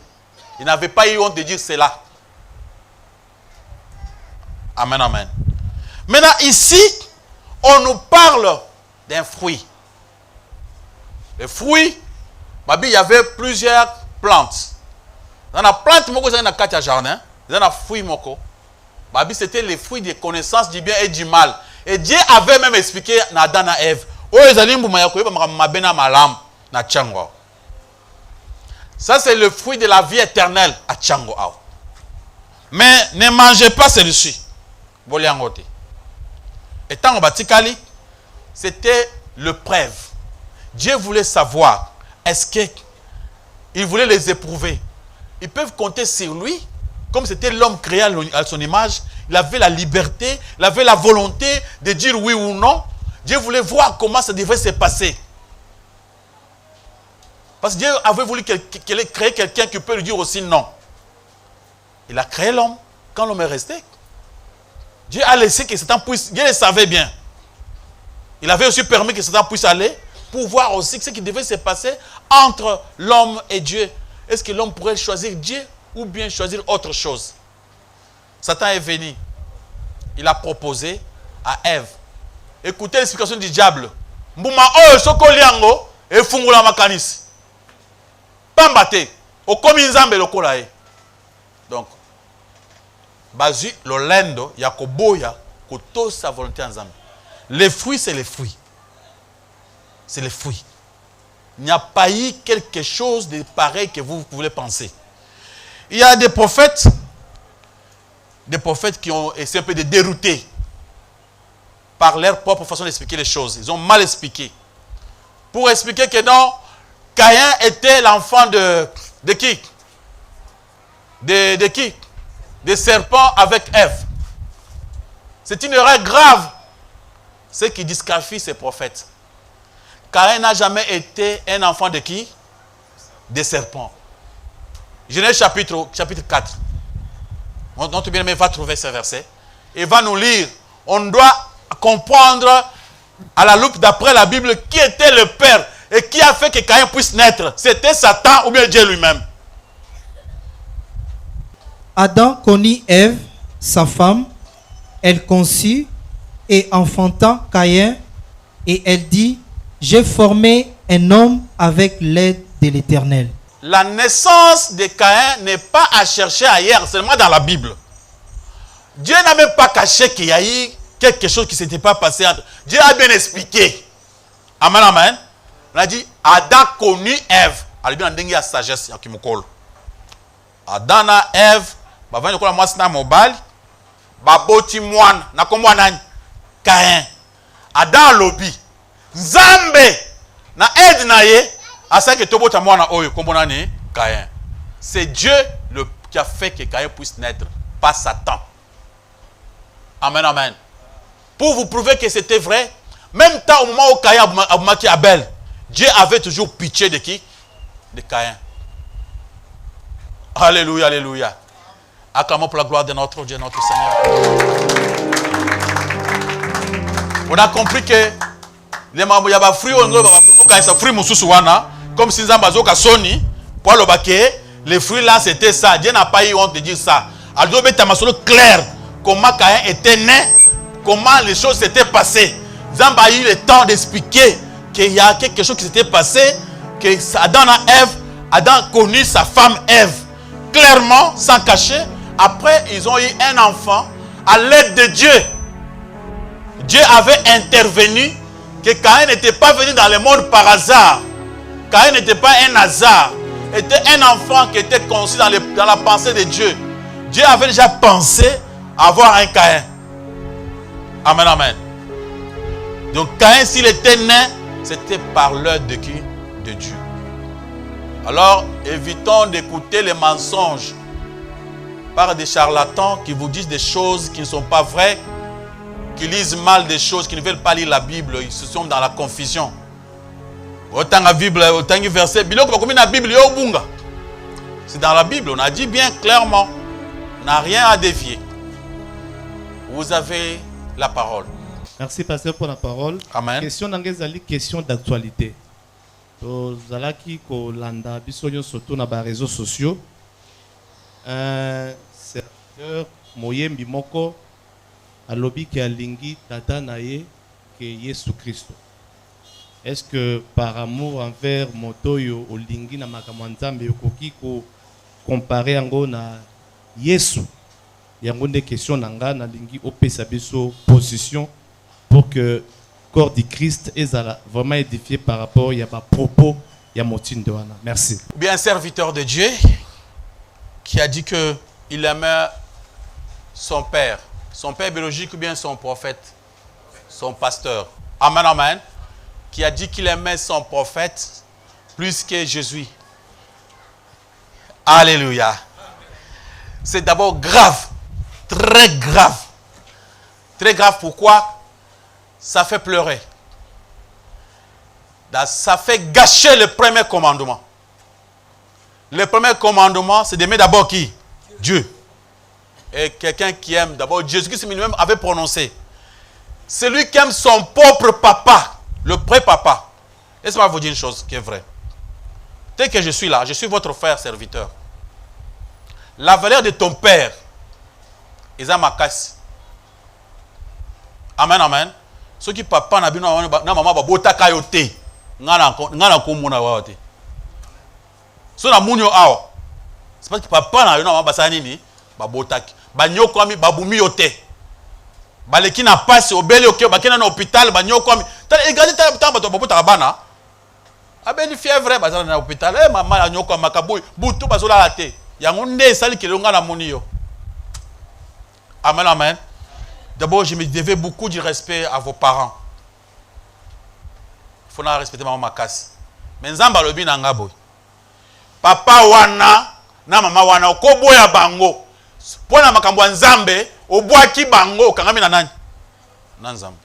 Il n'avait pas eu honte de dire cela. Amen, amen. Maintenant ici, on nous parle d'un fruit. Les fruits, il y avait plusieurs plantes. Dans la plante, il y a 4 jardins. Dans la fruit, c'était les fruits des connaissances du bien et du mal. Et Dieu avait même expliqué à Adam et Ève. Ça, c'est le fruit de la vie éternelle à Tchango. Mais ne mangez pas celui-ci. Et tant que c'était le preuve. Dieu voulait savoir, est-ce qu'il voulait les éprouver. Ils peuvent compter sur lui, comme c'était l'homme créé à son image. Il avait la liberté, il avait la volonté de dire oui ou non. Dieu voulait voir comment ça devait se passer. Parce que Dieu avait voulu créer quelqu'un qui peut lui dire aussi non. Il a créé l'homme quand l'homme est resté. Dieu a laissé que Satan puisse, Dieu le savait bien. Il avait aussi permis que Satan puisse aller pour voir aussi ce qui devait se passer entre l'homme et Dieu. Est-ce que l'homme pourrait choisir Dieu ou bien choisir autre chose? Satan est venu. Il a proposé à Ève. Écoutez l'explication du diable. Mbuma oyo sokoliango e fungula makanisi. Pambate. Okomi nzambe lokola e. Donc, bazu lolendo ya koboya koto sa volonté nzambe. Les fruits, c'est les fruits. C'est les fruits. Il n'y a pas eu quelque chose de pareil que vous pouvez penser. Il y a des prophètes qui ont essayé un peu de dérouter par leur propre façon d'expliquer les choses. Ils ont mal expliqué. Pour expliquer que non, Caïn était l'enfant de qui? De qui? Des serpents avec Ève. C'est une erreur grave. Ce qui disqualifie ces prophètes. Caïn n'a jamais été un enfant de qui? Des serpents. Genèse chapitre 4. Notre bien-aimé va trouver ce verset et va nous lire. On doit comprendre à la loupe d'après la Bible qui était le père et qui a fait que Caïn puisse naître. C'était Satan ou bien Dieu lui-même. Adam connut Ève, sa femme. Elle conçut et enfanta Caïn. Et elle dit, j'ai formé un homme avec l'aide de l'Éternel. La naissance de Caïn n'est pas à chercher ailleurs, seulement dans la Bible. Dieu n'a même pas caché qu'il y a eu quelque chose qui ne s'était pas passé. Dieu a bien expliqué. Amen, amen. On a dit, Adam connut Ève. Alors bien, il y a sagesse. Adam et Ève, baboti moine, na komwana Caïn. Adam lobi. Nzambe na aide na ye asa ke tobota mwana oyo kombona ni Caïn. C'est Dieu qui a fait que Caïn puisse naître, pas Satan. Amen, amen. Pour vous prouver que c'était vrai, même temps au moment où Caïn a marqué Abel, Dieu avait toujours pitié de qui? De Caïn. Alléluia, alléluia. Acclamons pour la gloire de notre Dieu, notre Seigneur. On a compris que les mambo ya ba fruit on ba fruit mususu wana comme si nzamba zoka soni pour le baquet les fruits là c'était ça. Dieu n'a pas eu honte de dire ça. Alors beta masolo clair comment Caïn était né, comment les choses s'étaient passées. Nzamba a eu le temps d'expliquer qu'il y a quelque chose qui s'était passé, que Adam et Ève, Adam connut sa femme Ève clairement sans cacher. Après ils ont eu un enfant à l'aide de Dieu. Dieu avait intervenu que Caïn n'était pas venu dans le monde par hasard. Caïn n'était pas un hasard. Était un enfant qui était conçu dans la pensée de Dieu. Dieu avait déjà pensé avoir un Caïn. Amen, amen. Donc Caïn, s'il était né, c'était par l'œuvre de qui? De Dieu. Alors, évitons d'écouter les mensonges par des charlatans qui vous disent des choses qui ne sont pas vraies, qui lisent mal des choses, qui ne veulent pas lire la Bible, ils se sont dans la confusion. Autant la Bible, autant de versets, c'est dans la Bible, on a dit bien clairement, on n'a rien à dévier. Vous avez la parole. Merci pasteur pour la parole. Amen. Question d'angezali, question d'actualité. Zalaki ko landa bisonyo surtout na ba réseaux sociaux. Serviteur Moyembi Moko alobi ki alingi tata na ye ke Yesu Christo. Est-ce que par amour envers motoyo olingi na makambo nzambe yokoki ko comparer yango na Yesu? Yango nde question nanga na lingi opesa biso position pour que le corps du Christ est vraiment édifié par rapport à propos de Motine de Wana. Merci. Bien, un serviteur de Dieu qui a dit que il aimait son père biologique ou bien son prophète, son pasteur. Amen, amen. Qui a dit qu'il aimait son prophète plus que Jésus. Alléluia. C'est d'abord grave, très grave. Très grave, pourquoi? Ça fait pleurer. Ça fait gâcher le premier commandement. Le premier commandement, c'est d'aimer d'abord qui? Dieu. Et quelqu'un qui aime d'abord Jésus-Christ lui-même avait prononcé. Celui qui aime son propre papa, le pré-papa. Laissez-moi vous dire une chose qui est vraie. Dès que je suis là, je suis votre frère serviteur. La valeur de ton père, ils ont ma casse. Amen, amen. Ceux qui papa na bino na maman ba botaka yo te. Ngana ko mona wa te. So na munyo awo. C'est parce que papa na yo na maman basani ni ba botaki. Ba nyoko ami ba bumi yo te. Ba leki na passe obele oke ba kena na hôpital ba nyoko ami. Ta egadi ta ba to botaka bana. Abeni fièvre ba na hôpital. Eh maman na nyoko makaboy butu ba zola la te. Yango nde sali ke longa na moni yo. Amen, amen. D'abord, je me devais beaucoup de respect à vos parents. Il faut respecter maman Makas. Mais nzamba lobi na ngabo. Papa wana na mama wana ko boya bango. Pona makambo nzambe obwaki bango kangami na nani? Na nzambe.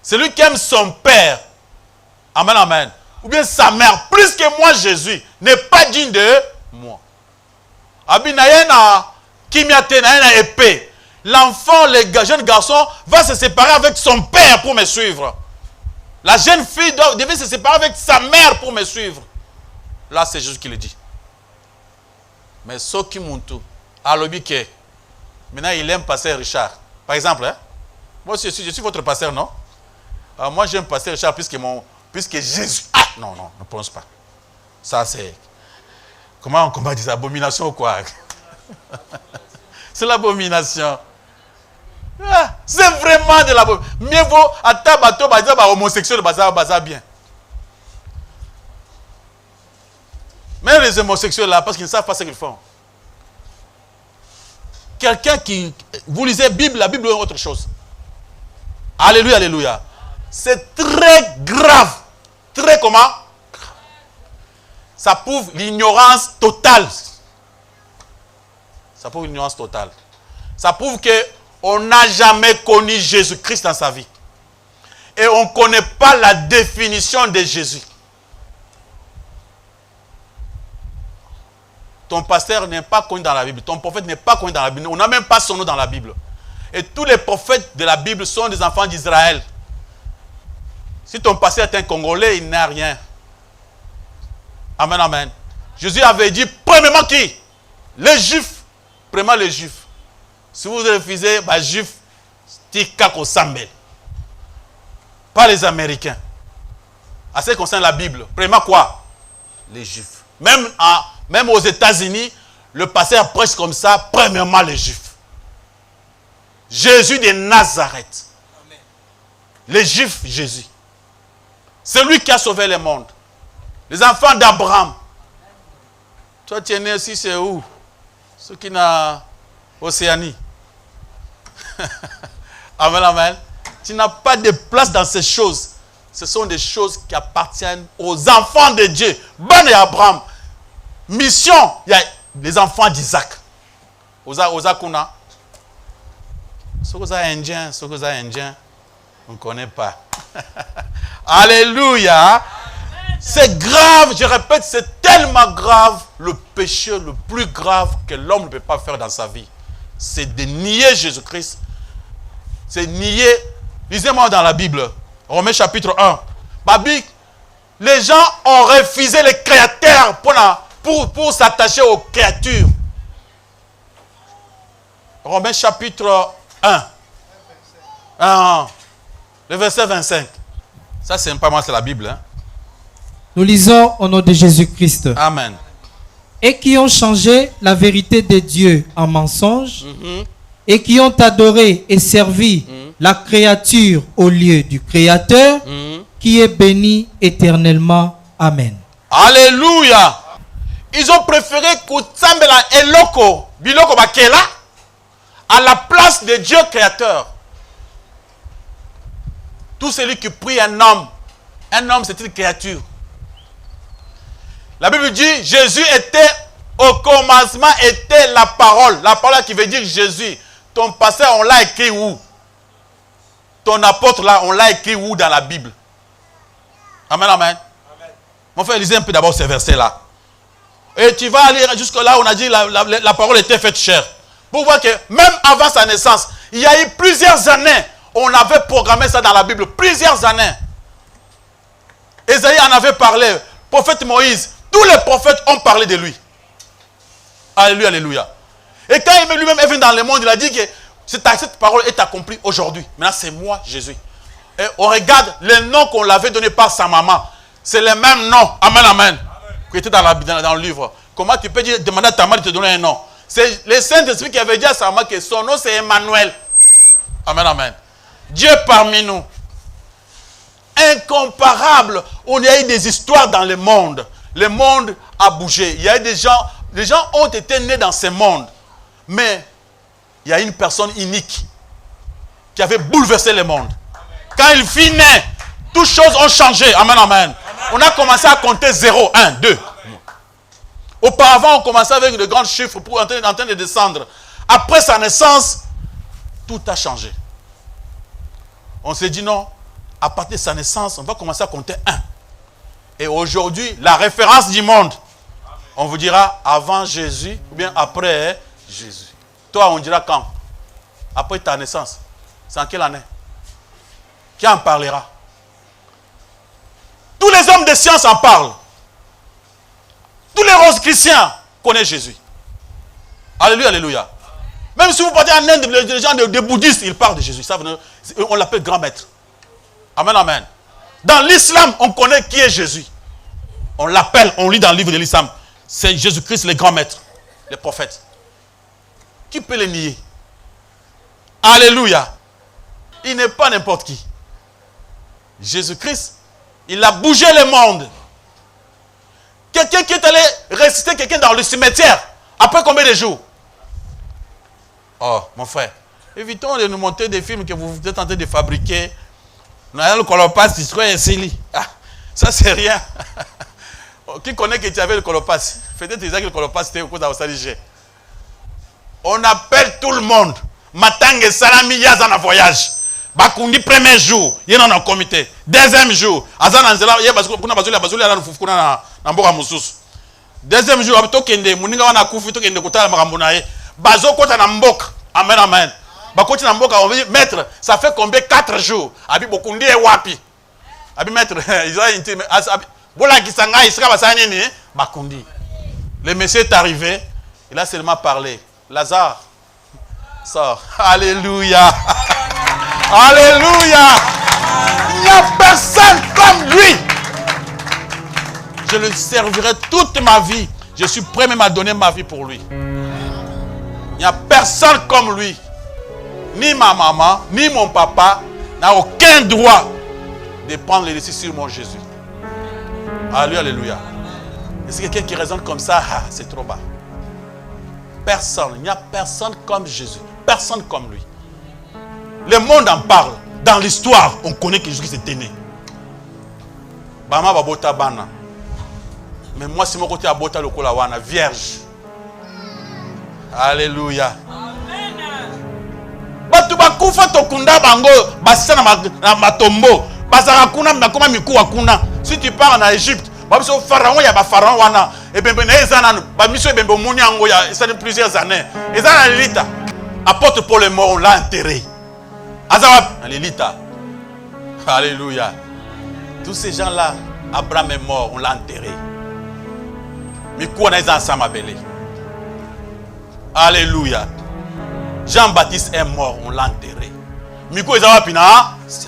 Celui qui aime son père. Amen, amen. Ou bien sa mère plus que moi Jésus n'est pas digne de moi. Abinayena kimia na yena épée. L'enfant, le jeune garçon va se séparer avec son père pour me suivre. La jeune fille devait se séparer avec sa mère pour me suivre. Là, c'est Jésus qui le dit. Mais Soki Muntu, Alobike, maintenant il aime pasteur Richard. Par exemple, hein? Moi je suis votre pasteur, non? Moi j'aime pasteur Richard puisque Jésus. Ah non, ne pense pas. Ça c'est. Comment on combat des abominations ou quoi? C'est l'abomination. Ah, c'est vraiment de l'abomination. Mieux vaut à tabato baza homosexuel baza bien. Même les homosexuels là, parce qu'ils ne savent pas ce qu'ils font. Quelqu'un qui... Vous lisez Bible, la Bible est autre chose. Alléluia, alléluia. C'est très grave. Très comment? Ça prouve l'ignorance totale. Ça prouve l'ignorance totale. Ça prouve qu'on n'a jamais connu Jésus-Christ dans sa vie. Et on ne connaît pas la définition de Jésus. Ton pasteur n'est pas connu dans la Bible. Ton prophète n'est pas connu dans la Bible. On n'a même pas son nom dans la Bible. Et tous les prophètes de la Bible sont des enfants d'Israël. Si ton pasteur est un Congolais, il n'a rien. Amen, amen. Jésus avait dit, premièrement qui? Les Juifs. Premièrement les Juifs. Si vous refusez, les Juifs, tikako sambel. Pas les Américains. À ce qui concerne la Bible. Premièrement quoi? Les Juifs. Même aux États-Unis, le pasteur prêche comme ça, premièrement les Juifs. Jésus de Nazareth. Amen. Les Juifs, Jésus. C'est lui qui a sauvé le monde. Les enfants d'Abraham. Toi, tu es né aussi, c'est où? Ceux qui n'ont Océanie. Amen, amen. Tu n'as pas de place dans ces choses. Ce sont des choses qui appartiennent aux enfants de Dieu. Ban et Abraham. Mission, il y a les enfants d'Isaac. Oza kuna. Ceux qui sont indiens, on ne connaît pas. Alléluia. C'est grave, je répète, c'est tellement grave, le péché le plus grave que l'homme ne peut pas faire dans sa vie. C'est de nier Jésus-Christ. C'est nier, lisez-moi dans la Bible, Romains chapitre 1. Babi, les gens ont refusé le Créateur pour s'attacher aux créatures. Romains chapitre 1. Le verset 25. Ça, c'est pas moi, c'est la Bible. Hein? Nous lisons au nom de Jésus-Christ. Amen. Et qui ont changé la vérité de Dieu en mensonge, et qui ont adoré et servi la créature au lieu du Créateur, qui est béni éternellement. Amen. Alléluia. Ils ont préféré Kutsambela Eloko, Biloko Bakela, à la place de Dieu créateur. Tout celui qui prie un homme c'est une créature. La Bible dit, Jésus était, au commencement était la parole qui veut dire Jésus. Ton pasteur, on l'a écrit où? Ton apôtre là, on l'a écrit où dans la Bible? Amen, amen. Mon frère, lisez un peu d'abord ces versets-là. Et tu vas aller jusque là où on a dit la parole était faite chair. Pour voir que même avant sa naissance, il y a eu plusieurs années, on avait programmé ça dans la Bible. Plusieurs années. Ésaïe en avait parlé. Prophète Moïse, tous les prophètes ont parlé de lui. Alléluia, alléluia. Et quand lui-même est venu dans le monde, il a dit que cette parole est accomplie aujourd'hui. Maintenant, c'est moi, Jésus. Et on regarde les noms qu'on l'avait donné par sa maman. C'est les mêmes noms. Amen, amen. Qui étaient dans le livre. Comment tu peux demander à ta mère de te donner un nom? C'est le Saint-Esprit qui avait dit à sa maman que son nom c'est Emmanuel. Amen, amen. Dieu parmi nous. Incomparable. On y a eu des histoires dans le monde. Le monde a bougé. Il y a eu des gens ont été nés dans ce monde. Mais il y a une personne unique qui avait bouleversé le monde. Quand il fut né, toutes choses ont changé. Amen, amen. On a commencé à compter 0, 1, 2. Auparavant, on commençait avec de grands chiffres pour en train de descendre. Après sa naissance, tout a changé. On s'est dit non, à partir de sa naissance, on va commencer à compter 1. Et aujourd'hui, la référence du monde, on vous dira avant Jésus ou bien après Jésus. Toi, on dira quand? Après ta naissance. C'est en quelle année? Qui en parlera? Tous les hommes de science en parlent. Tous les roses chrétiens connaissent Jésus. Alléluia, alléluia. Même si vous partez en Inde, les gens des bouddhistes, ils parlent de Jésus. Ça, on l'appelle grand maître. Amen, amen. Dans l'islam, on connaît qui est Jésus. On l'appelle, on lit dans le livre de l'islam. C'est Jésus-Christ, le grand maître, le prophète. Qui peut le nier? Alléluia. Il n'est pas n'importe qui. Jésus-Christ, il a bougé le monde. Quelqu'un qui est allé ressusciter quelqu'un dans le cimetière, après combien de jours? Oh, mon frère, évitons de nous montrer des films que vous êtes en train de fabriquer. Le colopasse, ça c'est rien. Qui connaît que tu avais le colopasse? Peut-être que le colopasse était au cours d'Aussalige. On appelle tout le monde. Matang Salami Yazan en voyage. Bakundi premier jour, il y a un comité. Deuxième jour, Azan Anzela, il y a deuxième jour, Abitokende, Muninga wana kufi tokende kotala makambo na ye. Bazo kota na mboka. Amen, amen. Bakoti na mboka, on veut dire, maître, ça fait combien? 4 jours. Abi Bokundi et wapi. Abi maître, ils ont intime. Bola Kisanga, il sera basani ni Bakundi. Le monsieur est arrivé, il a seulement parlé. Lazare, sort. Alléluia. Alléluia. Il n'y a personne comme lui. Je le servirai toute ma vie. Je suis prêt même à donner ma vie pour lui. Il n'y a personne comme lui. Ni ma maman, ni mon papa n'a aucun droit de prendre les décisions sur mon Jésus. Alléluia, alléluia. Et c'est quelqu'un qui raisonne comme ça, c'est trop bas. Personne, il n'y a personne comme Jésus. Personne comme lui. Le monde en parle. Dans l'histoire, on connaît que Jésus était né. Bama babota bana. Mais moi, c'est mon côté à bota le kolawana, vierge. Alléluia. Batu bakufa tokunda bango, basisa na matombo. Basara kuna makoma miku wakuna. Si tu pars en Égypte, babiso pharaon ya ba pharaon wana. Et ben ezana ba miso bembe munyango ya ça depuis plusieurs années. Ezana lilita. Apôtre Paul est mort, on l'a enterré. Azawap, lilita. Alléluia. Tous ces gens-là, Abraham est mort, on l'a enterré. Miku on a ensemble à Belé. Alléluia. Jean-Baptiste est mort, on l'a enterré. Miku ezawapina, c'est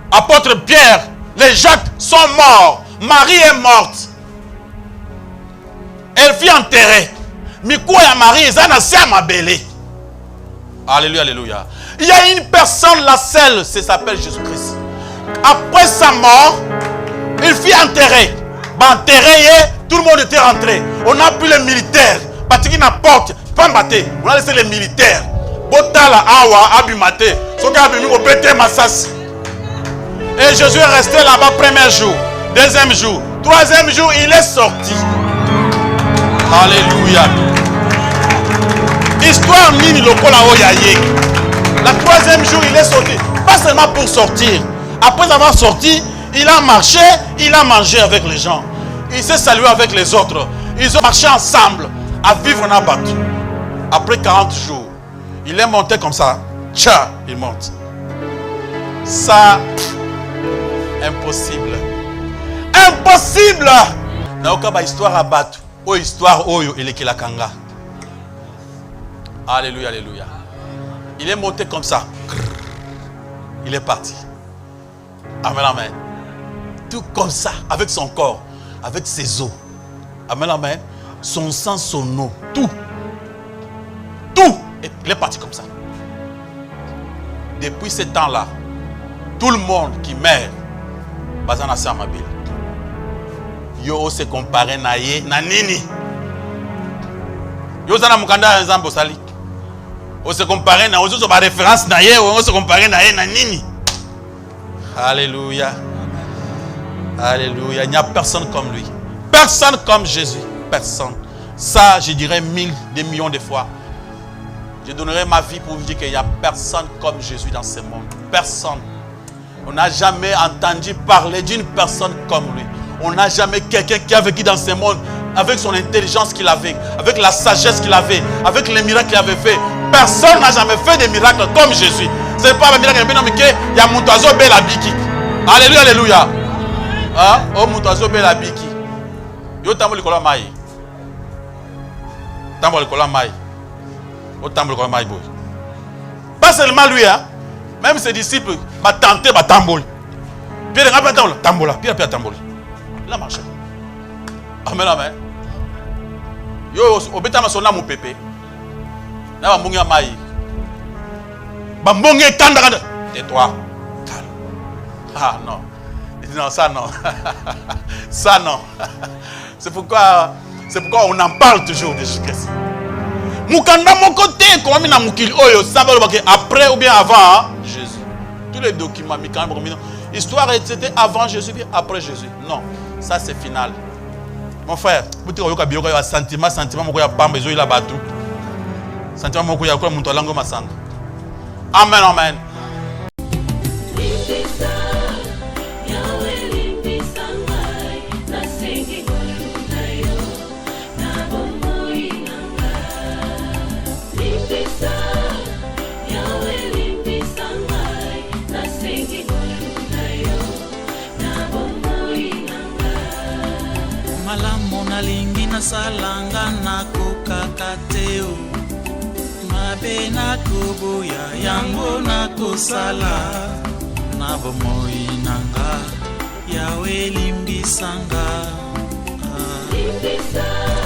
apôtre Pierre, les Jacques sont morts. Marie est morte. Elle fut enterrée. Mikou et Marie, ils ont ensemble à Belé. Alléluia, alléluia. Il y a une personne, la seule, ça s'appelle Jésus-Christ. Après sa mort, il fut enterré. Enterré, tout le monde était rentré. On a plus les militaires. Batiki na porte, pas maté. On a laissé les militaires. Botala awa abimate. Soka abimi au pété massas. Et Jésus est resté là-bas premier jour, deuxième jour, troisième jour, il est sorti. Alléluia. Histoire mini lokola oyaye. La troisième jour, il est sorti. Pas seulement pour sortir. Après avoir sorti, il a marché, il a mangé avec les gens. Il s'est salué avec les autres. Ils ont marché ensemble à vivre en abattu. Après 40 jours, il est monté comme ça. Tcha, il monte. Ça, impossible. Impossible. Naoka histoire à battre. Oh, histoire oyo elekela kanga. Alléluia, alléluia. Il est monté comme ça. Il est parti. Amen, amen. Tout comme ça, avec son corps, avec ses os. Amen, amen. Son sang, son eau. Tout. Tout. Et il est parti comme ça. Depuis ce temps-là, tout le monde qui meurt, bazana sa mabile. Yo se compare na ye na nini. Yo zana mukanda nzambo sali. On se compare na ozo ba référence na ye, on se compare na ye na nini. Alléluia. Alléluia. Il n'y a personne comme lui. Personne comme Jésus. Personne. Ça, je dirais 1000, des millions de fois. Je donnerai ma vie pour vous dire qu'il n'y a personne comme Jésus dans ce monde. Personne. On n'a jamais entendu parler d'une personne comme lui. On n'a jamais quelqu'un qui a vécu dans ce monde avec son intelligence qu'il avait, avec la sagesse qu'il avait, avec les miracles qu'il avait fait. Personne n'a jamais fait des miracles comme Jésus. Ce n'est pas un miracle, il y a Moutazo Bela Biki. Alléluia, alléluia. Hein? Oh, Moutazo Bela Biki. Yo tambo likola mai. Tambo likola mai. Oh, tambo likola mai boy. Pas seulement lui, hein? Même ses disciples, ma tante, ma tambol. Pierre n'a pas tambola. Pierre tambol. Il a marché. Amen, amen. Yo, obeta ma sona mon pépé. Na ba mbongi mai. Ba mbongi kanda. Tais-toi. Calme. Ah non. Non, ça non. Ça non. C'est pourquoi on en parle toujours de Jésus-Christ. Mukanda mon côté, comment mina mukil oyo, après ou bien avant Jésus. Tous les documents, histoire c'était avant Jésus, bien après Jésus. Non, ça c'est final. Mon frère, vous avez un sentiment, vous avez un besoin de battu. Sentiment, vous avez un langue masanga. Amen, amen. Malamu nalingi nasalanga nakokaka te o mabe nakoboya yango nakosala na bomoi nanga yawe limbisanga limbisa